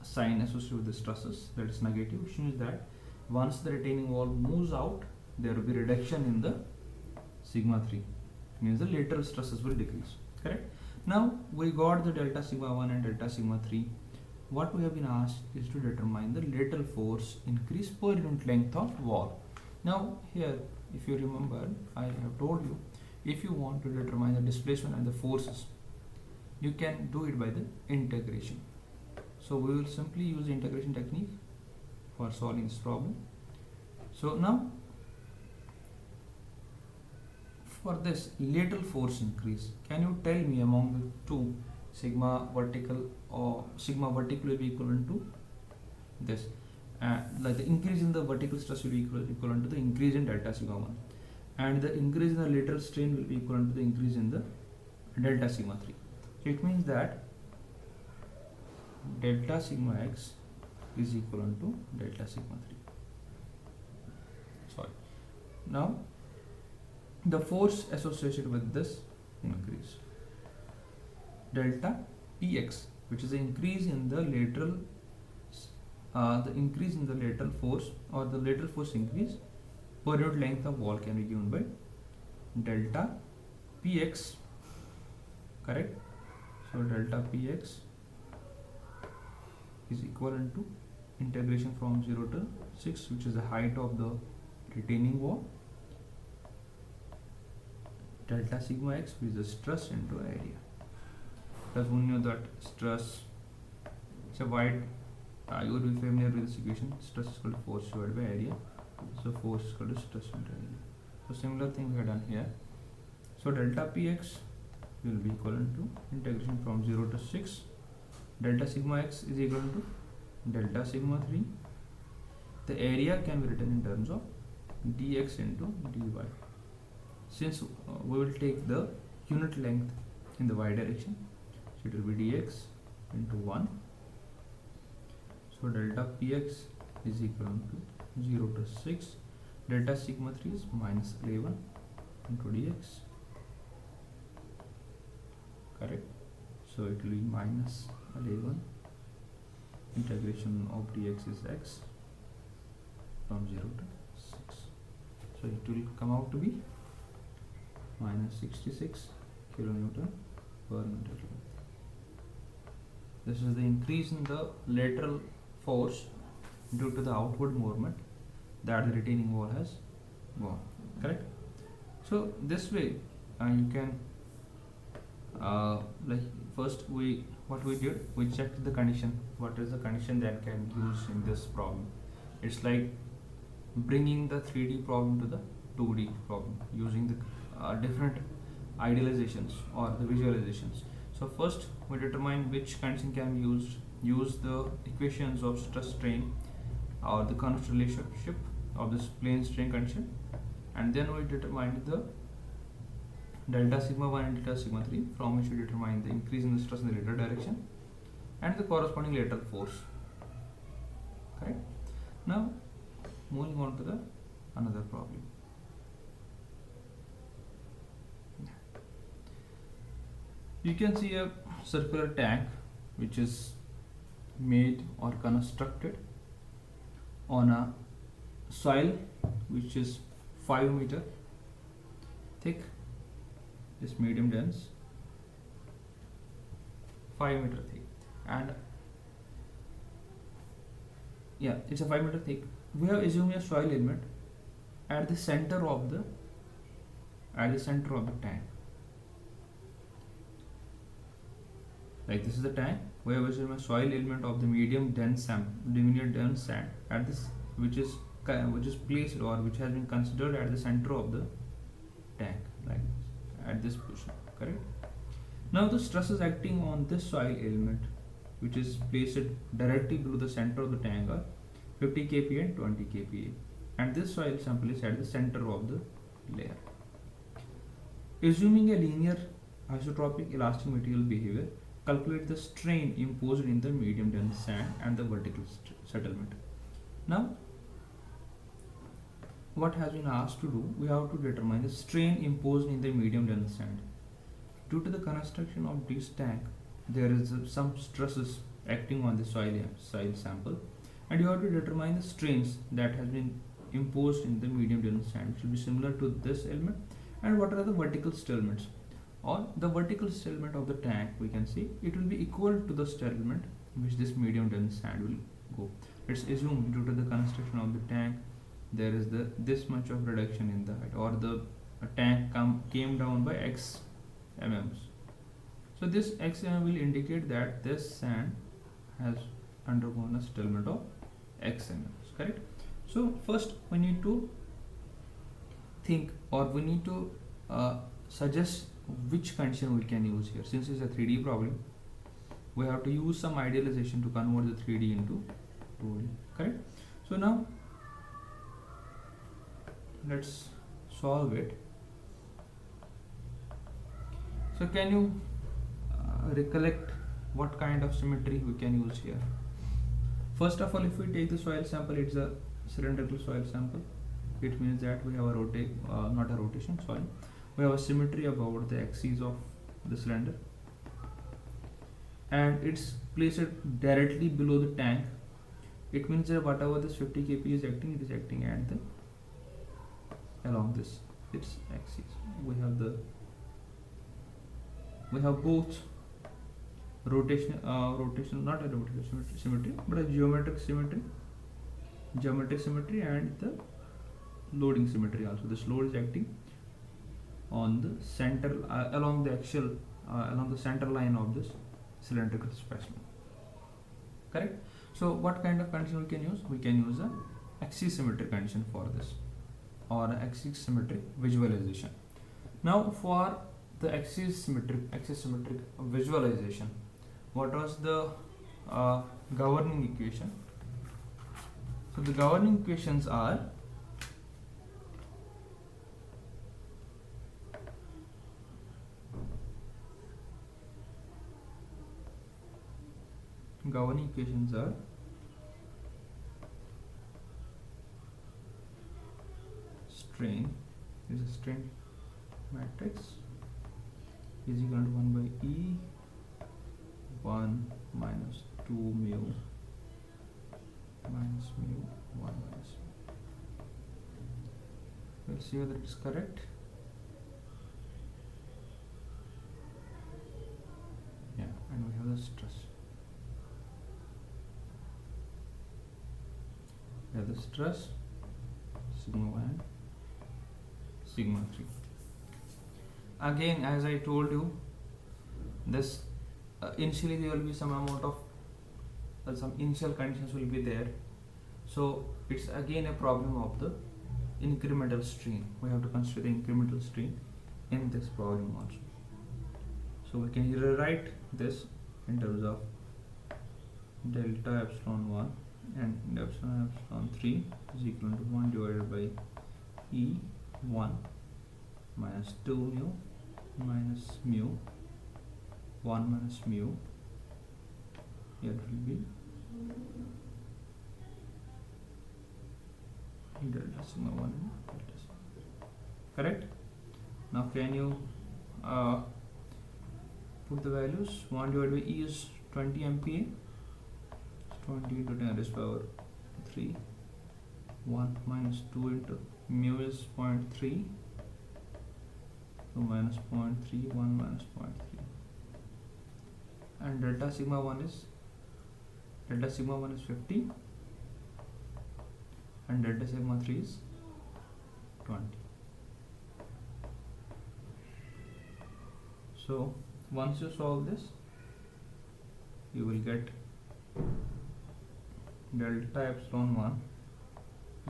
sign associated with the stresses, that is negative, which means that once the retaining wall moves out, there will be reduction in the sigma 3, means the lateral stresses will decrease. Correct? Now we got the delta sigma 1 and delta sigma 3. What we have been asked is to determine the lateral force increase per unit length of wall. Now here, if you remember, I have told you, if you want to determine the displacement and the forces, you can do it by the integration. So we will simply use the integration technique for solving this problem. So now for this lateral force increase, can you tell me among the two, sigma vertical or sigma vertical will be equivalent to this, like the increase in the vertical stress will be equivalent to the increase in delta sigma 1, and the increase in the lateral strain will be equivalent to the increase in the delta sigma 3. So it means that delta sigma x is equivalent to delta sigma 3. Sorry. Now the force associated with this increase, delta px, which is the increase in the lateral force, or the lateral force increase per unit length of wall, can be given by delta px. Correct? So delta px is equivalent to integration from 0 to 6, which is the height of the retaining wall, delta sigma x, which is the stress into area. Because we know that stress, it's a wide, you will be familiar with this equation, stress is equal to force divided by area. So force is equal to stress into area. So similar thing we have done here. So delta px will be equivalent to integration from 0 to 6. Delta sigma x is equal to delta sigma 3. The area can be written in terms of dx into dy. Since we will take the unit length in the y direction, it will be dx into 1. So delta px is equal to 0 to 6. Delta sigma 3 is minus 11 into dx. Correct. So it will be minus 11. Integration of dx is x from 0 to 6. So it will come out to be minus 66 kilonewton per meter cube. This is the increase in the lateral force due to the outward movement that the retaining wall has gone. Correct. So this way you can like first what we did, we checked the condition. What is the condition that can use in this problem? It's like bringing the 3D problem to the 2D problem using the different idealizations or the visualizations. So first we determine which condition can be used. Use the equations of stress strain or the constant relationship of this plane strain condition, and then we determine the delta sigma 1 and delta sigma 3, from which we determine the increase in the stress in the lateral direction and the corresponding lateral force. Correct. Now moving on to the another problem. You can see a circular tank which is made or constructed on a soil which is 5 meter thick, is medium dense, 5 meter thick, and yeah, it's a 5 meter thick. We have assumed a soil element at the center of the tank. Like this is the tank. We have assumed a soil element of the medium dense sand at this, which is placed or which has been considered at the center of the tank, like this, at this position. Correct. Now the stress is acting on this soil element, which is placed directly below the center of the tank, are 50 kPa and 20 kPa, and this soil sample is at the center of the layer. Assuming a linear isotropic elastic material behavior, calculate the strain imposed in the medium dense sand and the vertical settlement. Now what has been asked to do, we have to determine the strain imposed in the medium dense sand. Due to the construction of this tank, there is some stresses acting on the soil sample, and you have to determine the strains that has been imposed in the medium dense sand, which will be similar to this element, and what are the vertical settlements. Or the vertical settlement of the tank, we can see it will be equal to the settlement which this medium dense sand will go. Let's assume due to the construction of the tank there is this much of reduction in the height, or the tank came down by x mm. So this x mm will indicate that this sand has undergone a settlement of x mm. Correct. So first we need to think, or we need to suggest which condition we can use here. Since it's a 3D problem, we have to use some idealization to convert the 3D into 2D. Correct. So now let's solve it. So can you recollect what kind of symmetry we can use here? First of all, if we take the soil sample, it's a cylindrical soil sample. It means that we have a not a rotation, sorry. We have a symmetry about the axis of the cylinder, and it's placed directly below the tank. It means that whatever this 50 kPa is acting, it is acting at the along this its axis. We have both rotation, not a rotation symmetry, but a geometric symmetry, and the loading symmetry also. This load is acting on the center, along the axial, along the center line of this cylindrical specimen. Correct. So what kind of condition we can use? We can use a axisymmetric condition for this, or axisymmetric visualization. Now for the axisymmetric visualization, what was the governing equation? So the governing equations are governing equations are strain is a strain matrix is equal to 1 by E 1 minus 2 mu minus mu 1 minus mu. We'll see whether it's correct. Yeah, and we have the stress. We have the stress sigma 1 and sigma 3. Again, as I told you, this initially there will be some amount of some initial conditions will be there, so it's again a problem of the incremental strain. We have to consider the incremental strain in this problem also. So we can rewrite this in terms of delta epsilon 1 and epsilon 3 is equal to 1 divided by E 1 minus 2 mu minus mu 1 minus mu. Here it will be delta sigma 1 and delta sigma. Correct? Now can you put the values? 1 divided by E is 20 MPa. 20 into 10 raised power 3. 1 minus 2 into mu is 0.3. So minus 0.3, 1 minus 0.3. And delta sigma 1 is 50 and delta sigma 3 is 20. So once you solve this, you will get delta epsilon 1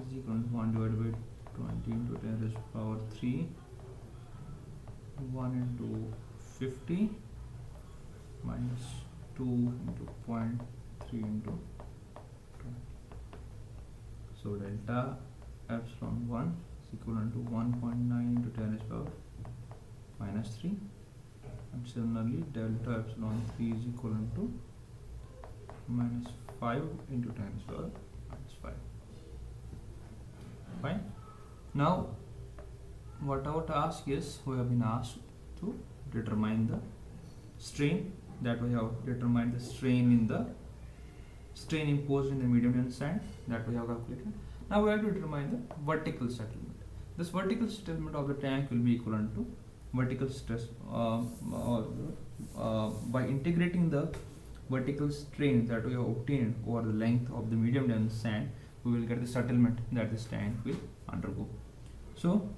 is equal to 1 divided by 20 into 10 raised to power 3, 1 into 50 minus 2 into 0.3 into 20. So delta epsilon 1 is equivalent to 1.9 into 10 raised to power minus 3, and similarly delta epsilon 3 is equivalent to minus 5 into 10 raised to power minus 5. Fine. Now what our task is, we have been asked to determine the strain, that we have determined the strain imposed in the medium dense sand, that we have calculated. Now we have to determine the vertical settlement. This vertical settlement of the tank will be equivalent to vertical stress by integrating the vertical strain that we have obtained over the length of the medium dense sand, we will get the settlement that this tank will undergo. So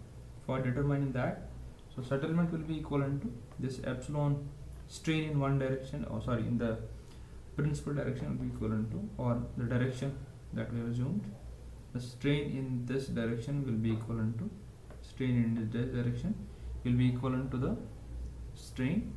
for determining that, so settlement will be equivalent to this epsilon strain in one direction, in the principal direction will be equivalent to, or the direction that we have assumed, the strain in this direction will be equivalent to strain in this direction will be equivalent to the strain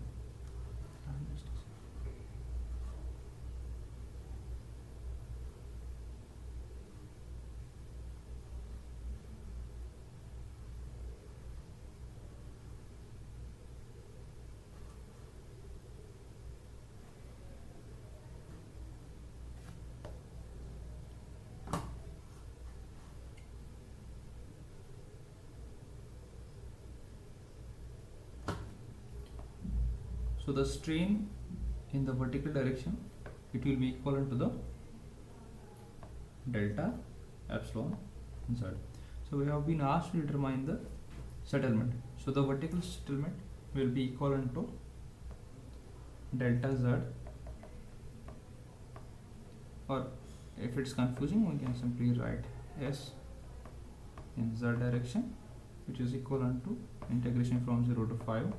So the strain in the vertical direction, it will be equivalent to the delta epsilon z. So we have been asked to determine the settlement. So the vertical settlement will be equivalent to delta z, or if it's confusing, we can simply write s in z direction, which is equivalent to integration from 0 to 5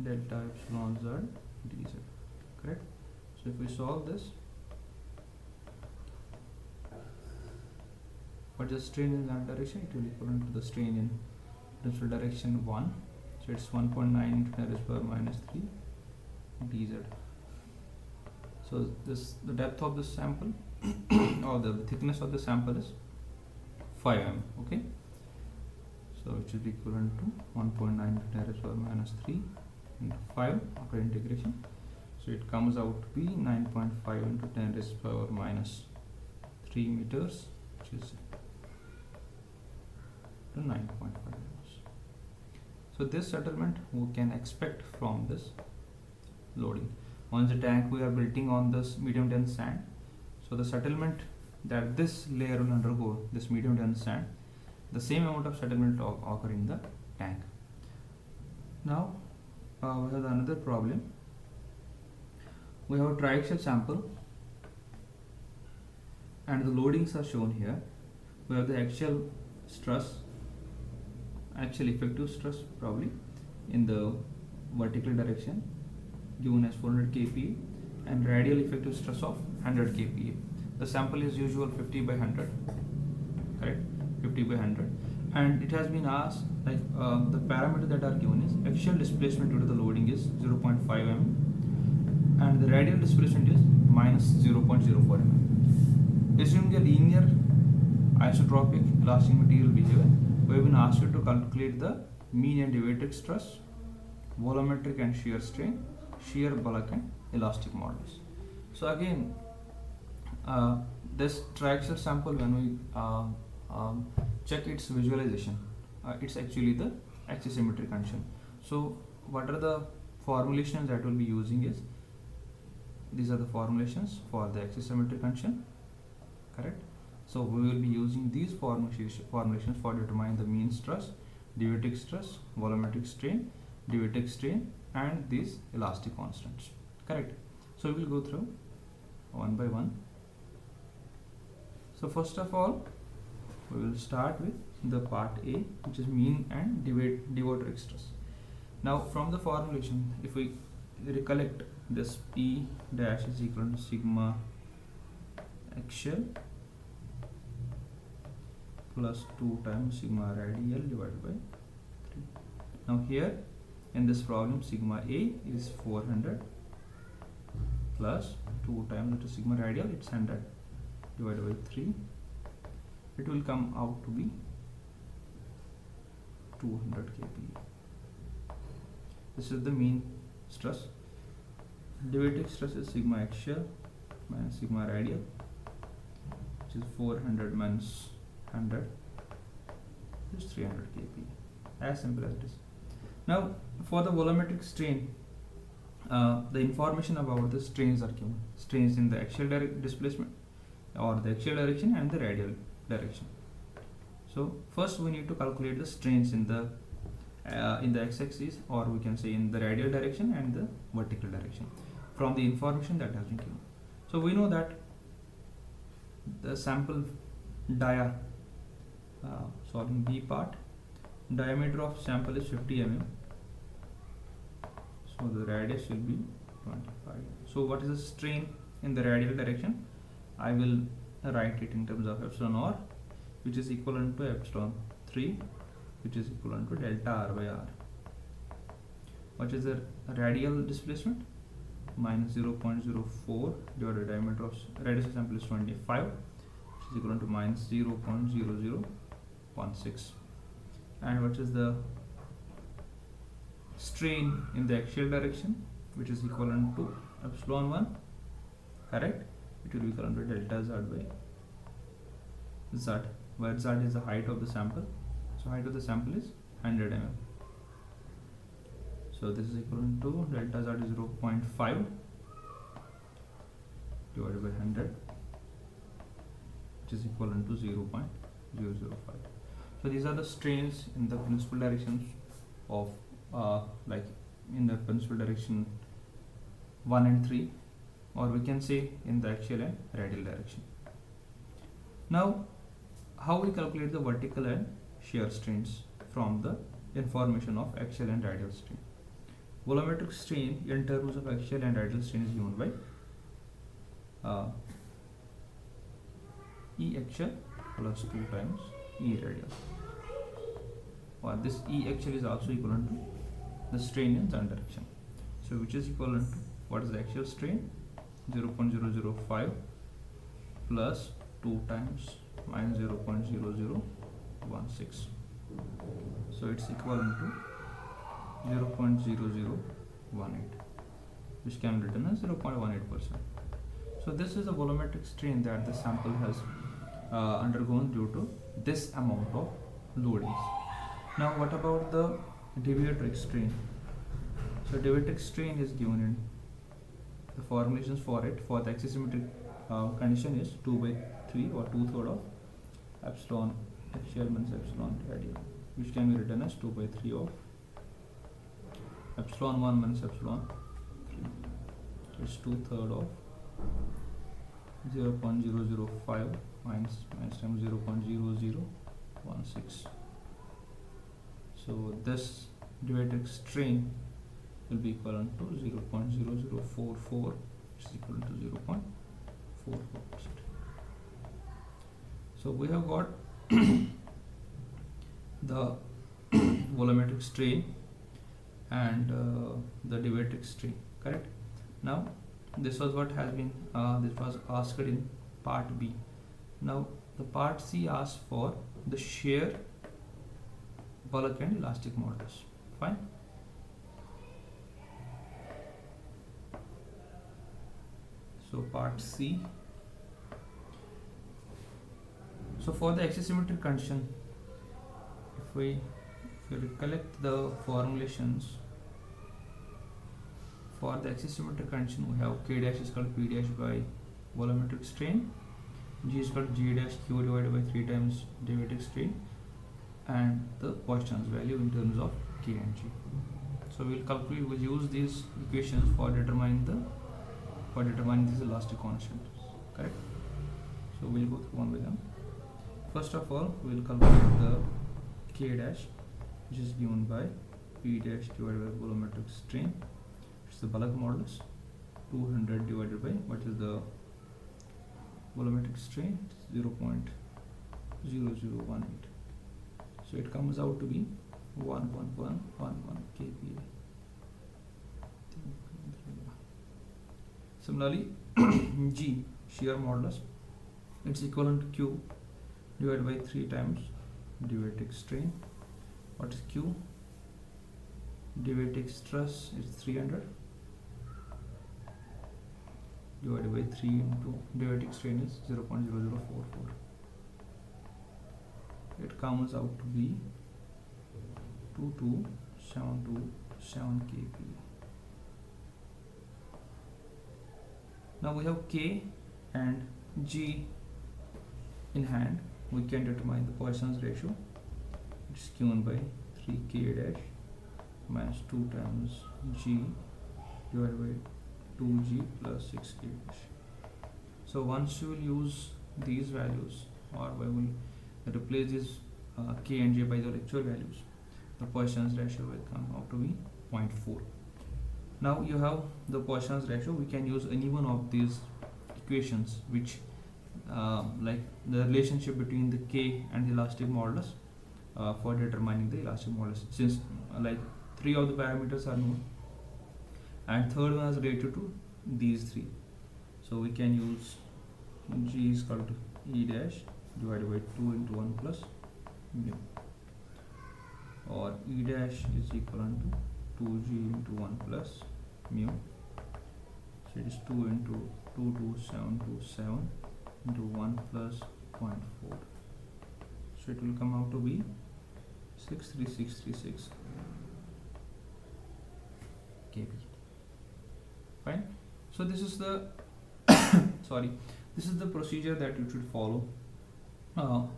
delta epsilon z dz. Correct? So if we solve this, what is the strain in that direction? It will be equivalent to the strain in principal direction 1. So it's 1.9 into 10 raised to power minus 3 dz. So this, the depth of the sample or the thickness of the sample is 5 mm. Okay. So it should be equivalent to 1.9 into 10 raised to power minus 3 into 5 after integration. So it comes out to be 9.5 into 10 raised to the power minus 3 meters, which is to 9.5 meters. So this settlement we can expect from this loading. Once the tank we are building on this medium dense sand, so the settlement that this layer will undergo, this medium dense sand, the same amount of settlement will occur in the tank. Now we have another problem. We have a triaxial sample and the loadings are shown here. We have the axial stress, axial effective stress probably in the vertical direction given as 400 kPa and radial effective stress of 100 kPa. The sample is usual 50 by 100, correct? 50 by 100, and it has been asked like the parameter that are given is axial displacement due to the loading is 0.5 mm and the radial displacement is minus 0.04 mm. Assuming a linear isotropic elastic material behavior, we have been asked you to calculate the mean and deviated stress, volumetric and shear strain, shear bulk and elastic modulus. So again, this triaxial sample, when we check its visualization, it's actually the axisymmetric condition. So what are the formulations that we'll be using is, these are the formulations for the axisymmetric condition, correct? So we will be using these formulations for determining the mean stress, deviated stress, volumetric strain, deviated strain, and these elastic constants, correct? So we will go through one by one. So first of all, we will start with the part A, which is mean and deviated stress. Now from the formulation, if we recollect, this P dash is equal to sigma axial plus 2 times sigma radial divided by 3. Now here in this problem, sigma A is 400 plus 2 times into sigma radial, it's 100 divided by 3. It will come out to be 200 kPa. This is the mean stress. Deviated stress is sigma axial minus sigma radial, which is 400 minus 100, which is 300 kPa. As simple as it is. Now for the volumetric strain, the information about the strains are given. Strains in the axial displacement or the axial direction and the radial direction. So first we need to calculate the strains in the x-axis, or we can say in the radial direction and the vertical direction from the information that has been given. So we know that the sample solving B part, diameter of sample is 50 mm, so the radius will be 25. So what is the strain in the radial direction? I will write it in terms of epsilon r, which is equivalent to epsilon 3, which is equivalent to delta r by r. What is the radial displacement? Minus 0.04 divided by diameter of radius of sample is 25, which is equivalent to minus 0.0016. And what is the strain in the axial direction, which is equivalent to epsilon 1, correct? It will be equivalent to delta z by z, where z is the height of the sample. So height of the sample is 100 mm. So this is equivalent to delta z is 0.5 divided by 100, which is equivalent to 0.005. So these are the strains in the principal directions of like in the principal direction 1 and 3, or we can say in the axial and radial direction. Now how we calculate the vertical and shear strains from the information of axial and radial strain. Volumetric strain in terms of axial and radial strain is given by E axial plus 2 times E radial, or this E axial is also equivalent to the strain in z direction. So which is equivalent to, what is the axial strain? 0.005 plus 2 times minus 0.0016. So it's equivalent to 0.0018. which can be written as 0.18%. So this is a volumetric strain that the sample has undergone due to this amount of loadings. Now what about the deviatoric strain? So deviatoric strain is given in the formulations for it. For the axisymmetric condition is 2 by 3 or 2/3 of epsilon axial minus epsilon radial, which can be written as 2 by 3 of epsilon 1 minus epsilon 3. It's 2/3 of 0.005 minus times 0.0016. So this deviatoric strain will be equivalent to 0.0044, which is equivalent to 0.44%. So we have got the volumetric strain and the deviatoric strain, correct? Now this was what has been this was asked in part B. Now the part C asks for the shear, bulk and elastic modulus. Fine. So part C. So for the axisymmetric condition, if you recollect the formulations for the axisymmetric condition, we have K dash is equal to P dash by volumetric strain, G is equal to G dash Q divided by 3 times deviatoric strain, and the Poisson's value in terms of K and G. So we'll use these equations for determining these elastic constants, correct? So we'll go through one by one. First of all, we'll calculate the K dash, which is given by P dash divided by volumetric strain. It's the bulk modulus, 200 divided by what is the volumetric strain, 0.0018. So it comes out to be 1.111 kPa. Similarly, G, shear modulus, it's equivalent to Q divided by 3 times deviatoric strain. What is Q? Deviatoric stress is 300 divided by 3 into deviatoric strain is 0.0044. It comes out to be 22727 kPa. Now we have K and G in hand. We can determine the Poisson's ratio. It's given by 3K dash minus 2 times G divided by 2G plus 6K dash. So once you will use these values, or we will replace these K and J by the actual values, the Poisson's ratio will come out to be 0.4. Now you have the Poisson's ratio. We can use any one of these equations which like the relationship between the K and the elastic modulus for determining the elastic modulus, since like 3 of the parameters are known and third one is related to these 3. So we can use G is equal to E dash divided by 2 into 1 plus mu, or E dash is equivalent to 2G into 1 plus mu. So it is 2 into 22727 into 1 plus 0.4. So it will come out to be 63636 kb. Fine. So this is the this is the procedure that you should follow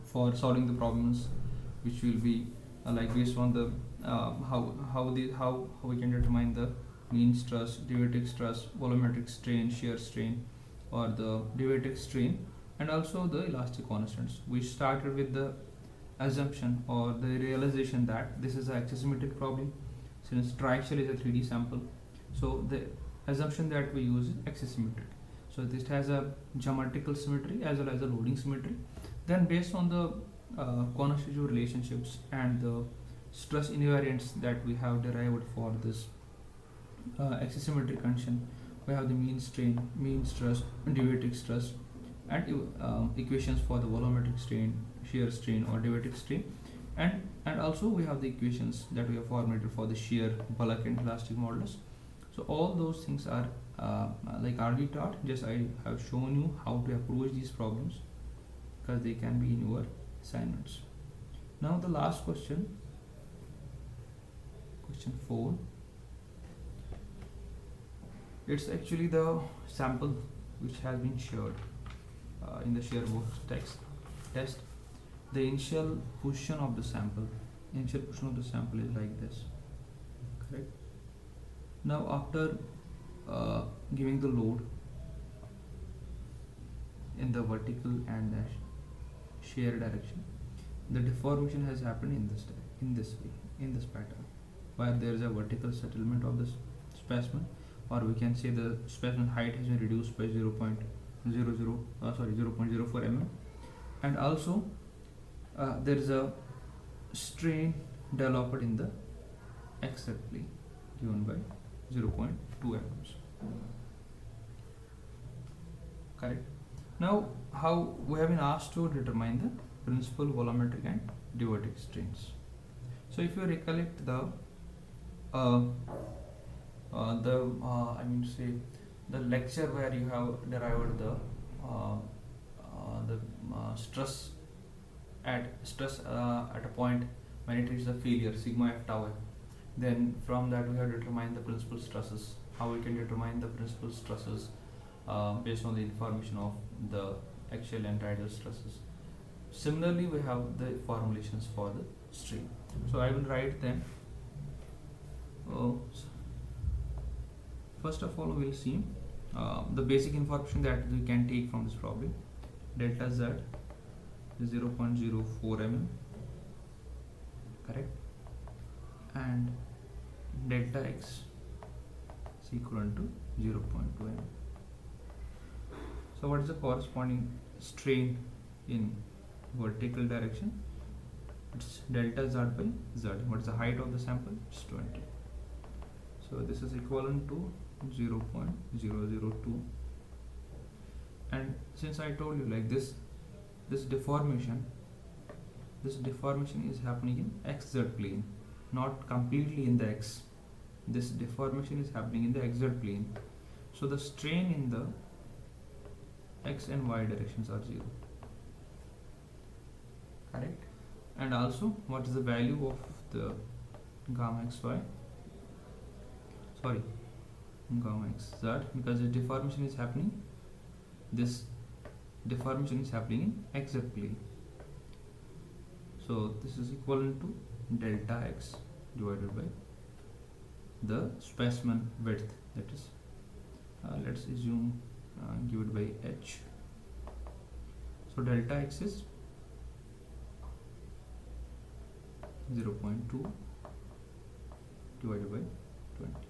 for solving the problems, which will be like based on the how we can determine the mean stress, deviatoric stress, volumetric strain, shear strain, or the deviatoric strain, and also the elastic constants. We started with the assumption or the realization that this is an axisymmetric problem, since triaxial is a 3D sample. So the assumption that we use is axisymmetric. So this has a geometrical symmetry as well as a loading symmetry. Then based on the constitutive relationships and the stress invariants that we have derived for this axisymmetric condition, we have the mean strain, mean stress, deviatoric stress, and equations for the volumetric strain, shear strain, or deviatoric strain, and also we have the equations that we have formulated for the shear, bulk, and elastic modulus. So all those things are like already taught, just I have shown you how to approach these problems because they can be in your assignments. Now the last question, question 4, it's actually the sample which has been shared in the sharebox test. The initial position of the sample is like this, correct? Now after giving the load in the vertical and the shear direction, the deformation has happened in this way, in this pattern, where there is a vertical settlement of the specimen, or we can say the specimen height has been reduced by 0.04 mm, and also there is a strain developed in the XZ plane given by 0.2 mm. Correct. Now, how we have been asked to determine the principal volumetric and divertic strains. So, if you recollect the the lecture where you have derived the stress at a point when it reaches the failure, sigma f tau f. Then from that we have determined the principal stresses. How we can determine the principal stresses based on the information of the axial and tidal stresses. Similarly, we have the formulations for the strain. So I will write them. First of all, we will see the basic information that we can take from this problem. Delta Z is 0.04 mm, correct, and delta X is equivalent to 0.2 mm. So what is the corresponding strain in vertical direction? It's delta Z by Z. What is the height of the sample? It's 20. So this is equivalent to 0.002. And since I told you like this deformation is happening in XZ plane, not completely in the X. This deformation is happening in the XZ plane. So the strain in the X and Y directions are 0. Correct? And also, what is the value of the gamma XY? Sorry, gamma XZ, because the deformation is happening. This deformation is happening in XZ plane. So this is equivalent to delta X divided by the specimen width, that is let's assume give it by H. So delta X is 0.2 divided by 20.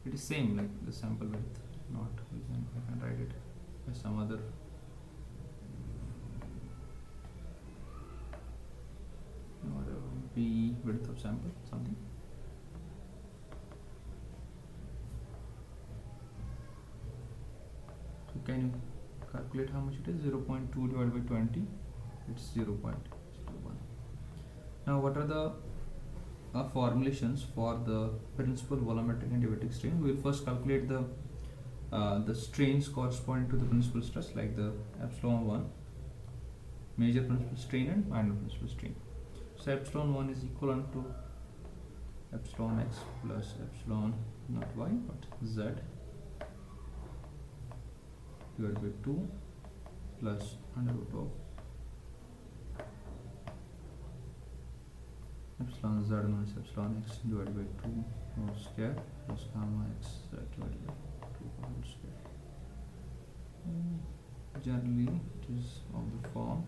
It is same like the sample width, not I can write it by some other B width of sample something. So can you calculate how much it is? 0.2 divided by 20, it's 0.01. Now what are the formulations for the principal volumetric and divertic strain? We will first calculate the strains corresponding to the principal stress, like the epsilon 1 major principal strain and minor principal strain. So epsilon 1 is equivalent to epsilon x plus epsilon not y but z divided by 2 plus under root of epsilon z minus epsilon x divided by 2 whole square plus gamma x z divided by 2 whole square. Generally it is of the form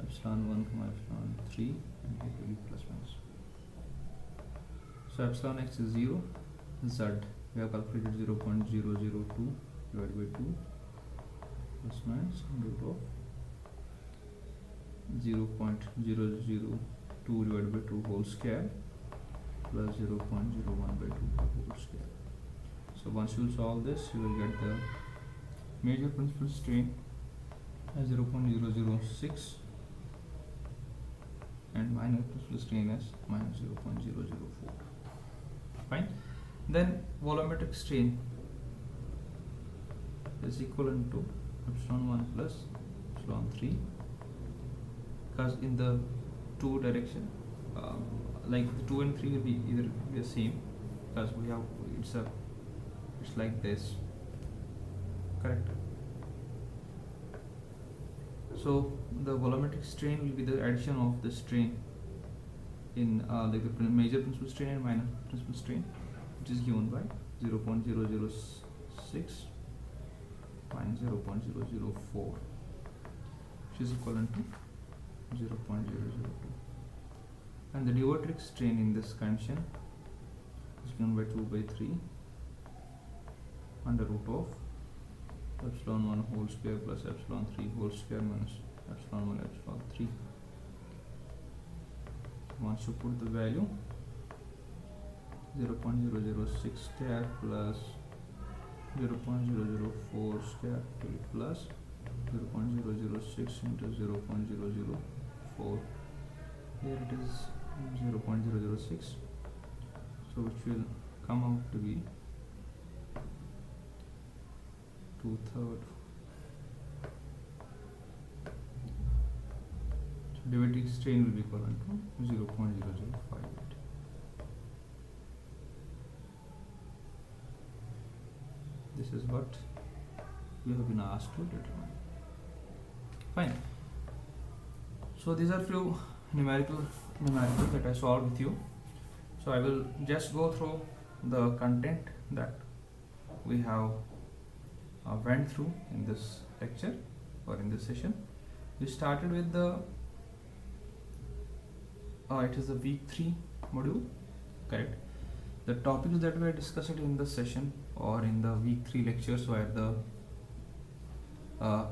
epsilon 1 comma epsilon 3 and it will be plus minus. So epsilon x is 0, z we have calculated 0.002 divided by 2 plus minus root of 0.002 divided by 2 whole square plus 0.01 by 2 whole square. So once you solve this, you will get the major principal strain as 0.006 and minor principal strain as minus 0.004. Fine. Then volumetric strain is equivalent to epsilon 1 plus epsilon 3, because in the two direction, like the 2 and 3 will be either the same, because we have it's like this, correct? So the volumetric strain will be the addition of the strain in like the major principal strain and minor principal strain, which is given by 0.006 minus 0.004, which is equivalent to 0.002. And the dielectric strain in this condition is given by 2 by 3 under root of epsilon 1 whole square plus epsilon 3 whole square minus epsilon 1 epsilon 3. Once you put the value 0.006 square plus 0.004 square plus 0.006 into 0.004, here it is 0.006, so which will come out to be 2/3. So dielectric strain will be equivalent to 0.0058. This is what we have been asked to determine. Fine. So these are few numericals that I solved with you. So I will just go through the content that we have went through in this lecture or in this session. We started with the it is the week 3 module, correct? The topics that were discussed in the session or in the week 3 lectures were the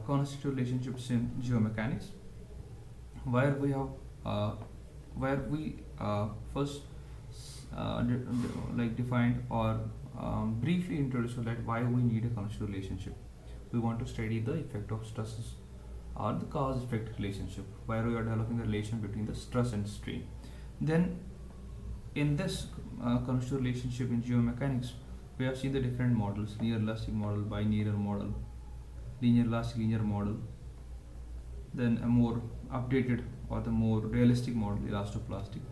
constitutive relationships in geomechanics, where we have first defined or briefly introduced that why we need a constitutive relationship. We want to study the effect of stresses or the cause-effect relationship, where we are developing the relation between the stress and strain. Then in this constitutive relationship in geomechanics, we have seen the different models: linear elastic model, bilinear model, linear elastic linear model, then a more updated or the more realistic model, elastoplastic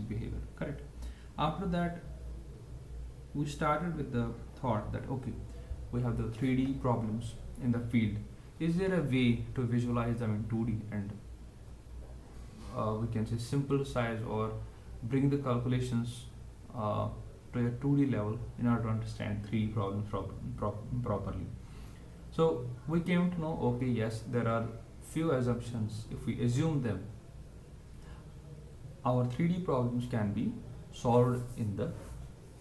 behavior, correct? After that, we started with the thought that okay, we have the 3D problems in the field. Is there a way to visualize them in 2D and we can say simplicize or bring the calculations to a 2D level in order to understand 3D problems properly? So we came to know, okay, yes, there are few assumptions. If we assume them, our 3D problems can be solved in the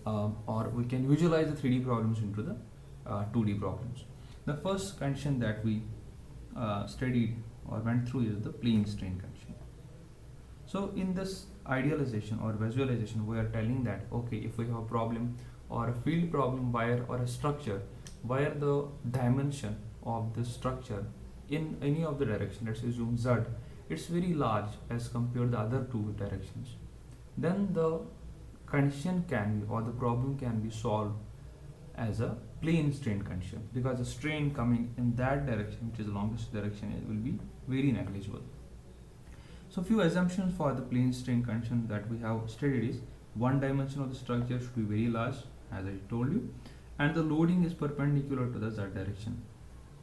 or we can visualize the 3D problems into the 2D problems. The first condition that we studied or went through is the plane strain condition. So in this idealization or visualization, we are telling that okay, if we have a problem or a field problem where or a structure where the dimension of the structure in any of the direction, let's assume Z, it's very large as compared to the other two directions, then the condition can be or the problem can be solved as a plane strain condition, because the strain coming in that direction, which is the longest direction, it will be very negligible. So few assumptions for the plane strain condition that we have studied is one dimension of the structure should be very large, as I told you, and the loading is perpendicular to the Z direction.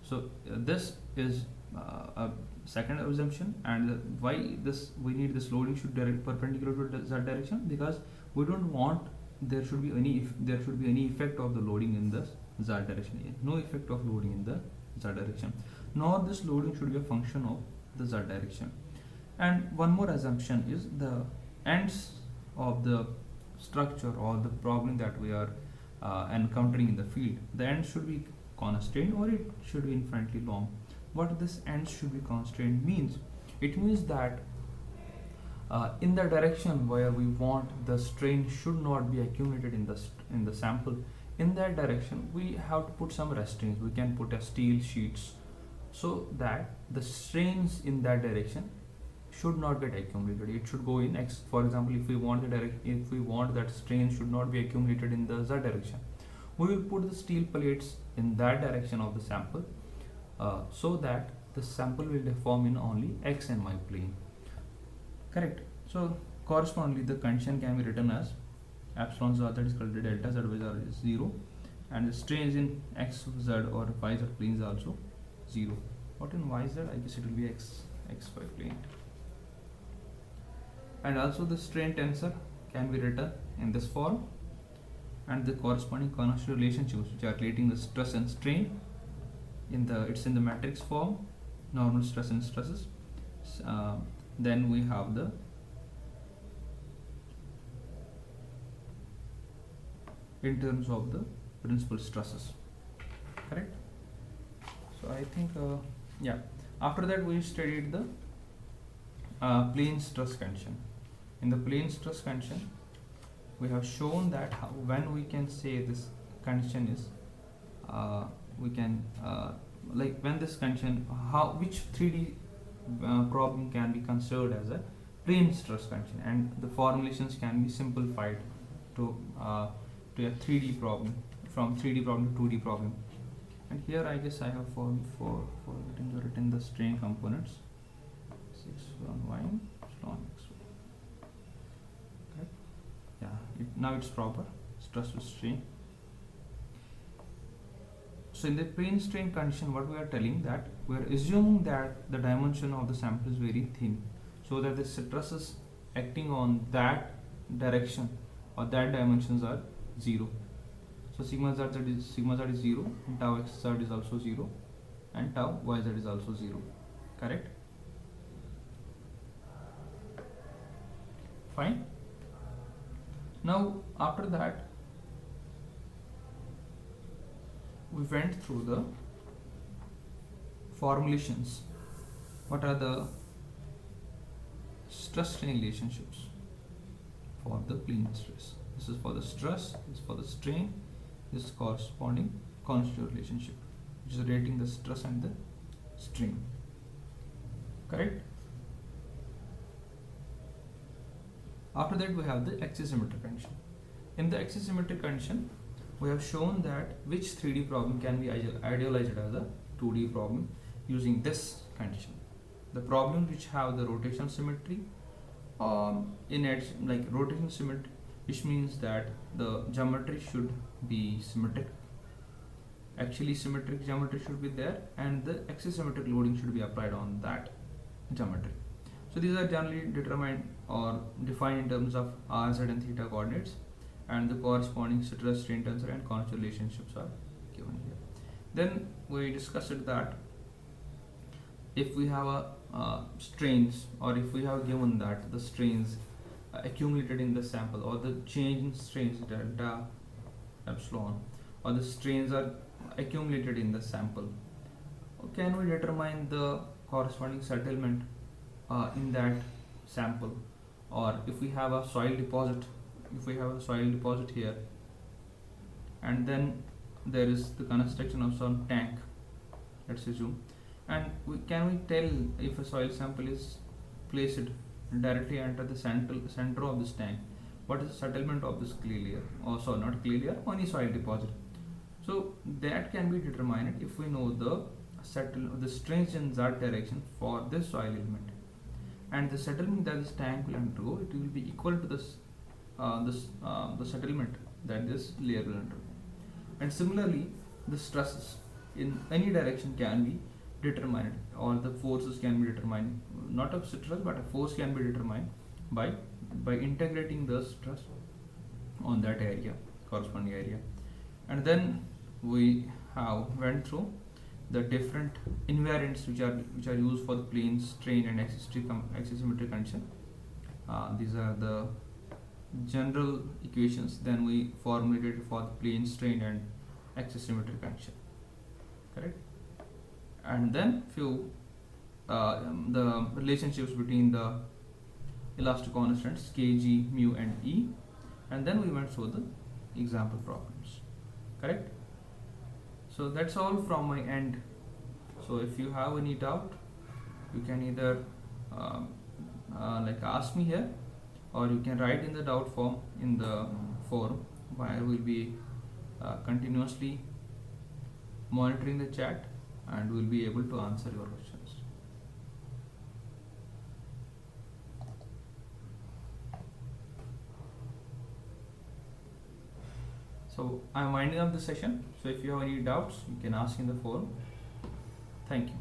So this is a second assumption, and why this we need this loading should be perpendicular to the Z direction, because we don't want there should be any effect of the loading in the Z direction. No effect of loading in the Z direction, nor this loading should be a function of the Z direction. And one more assumption is the ends of the structure or the problem that we are encountering in the field, the ends should be constrained or it should be infinitely long. What this ends should be constrained means, it means that in the direction where we want the strain should not be accumulated in the sample, in that direction we have to put some restraints. We can put a steel sheets so that the strains in that direction should not get accumulated. It should go in x. For example, if we want that strain should not be accumulated in the z direction, we will put the steel plates in that direction of the sample, so that the sample will deform in only x and y plane. Correct. So correspondingly, the condition can be written as epsilon z, that is called the delta z by z is 0, and the strains in x z or y z planes are also 0. What in y z? I guess it will be xy plane. And also the strain tensor can be written in this form, and the corresponding constitutive relationships which are relating the stress and strain it's in the matrix form, normal stress and stresses. Then we have the in terms of the principal stresses. Correct. So I think yeah, after that we studied the plane stress condition. In the plane stress condition, we have shown that when we can say this condition is we can like when this condition, which 3D problem can be considered as a plane stress condition, and the formulations can be simplified to a 3D problem, from 3D problem to 2D problem. And here I guess I have written the strain components 6 on y epsilon x. Okay. Yeah, now it's proper stress to strain. So in the plane strain condition, what we are telling, that we are assuming that the dimension of the sample is very thin, so that the stresses acting on that direction or that dimensions are 0. So sigma z is 0, and tau x z is also 0, and tau y z is also 0. Correct? Fine. Now after that, we went through the formulations. What are the stress strain relationships for the plane stress? This is for the stress, this is for the strain, this is corresponding constitutive relationship, which is relating the stress and the strain. Correct? After that, we have the axisymmetric condition. In the axisymmetric condition, we have shown that which 3D problem can be idealized as a 2D problem using this condition. The problems which have the rotational symmetry in it, like rotational symmetry, which means that the geometry should be symmetric, actually symmetric geometry should be there, and the axisymmetric loading should be applied on that geometry. So these are generally determined or defined in terms of r, z and theta coordinates, and the corresponding stress, strain tensor and constitutive relationships are given here. Then we discussed that if we have a strains, or if we have given that the strains accumulated in the sample, or the change in strains delta epsilon, or the strains are accumulated in the sample, can we determine the corresponding settlement in that sample? Or if we have a soil deposit, here, and then there is the construction of some tank, let's assume, and can we tell if a soil sample is placed directly under the center of this tank, what is the settlement of this clay layer, or so not clay layer, only soil deposit? So that can be determined if we know the strains in z direction for this soil element, and the settlement that this tank will undergo, it will be equal to this the settlement that this layer will undergo. And similarly, the stresses in any direction can be determined, or the forces can be determined, not a stress but a force can be determined by integrating the stress on that area, corresponding area. And then we have went through the different invariants which are used for the plane strain and axisymmetric condition. These are the general equations. Then we formulated for the plane strain and axisymmetric condition. Correct? And then few the relationships between the elastic constants kg, mu and E, and then we went through the example problems. Correct? So that's all from my end. So if you have any doubt, you can either like ask me here, or you can write in the doubt form in the forum, where we'll be continuously monitoring the chat and we'll be able to answer your questions. So I'm winding up the session. So if you have any doubts, you can ask in the forum. Thank you.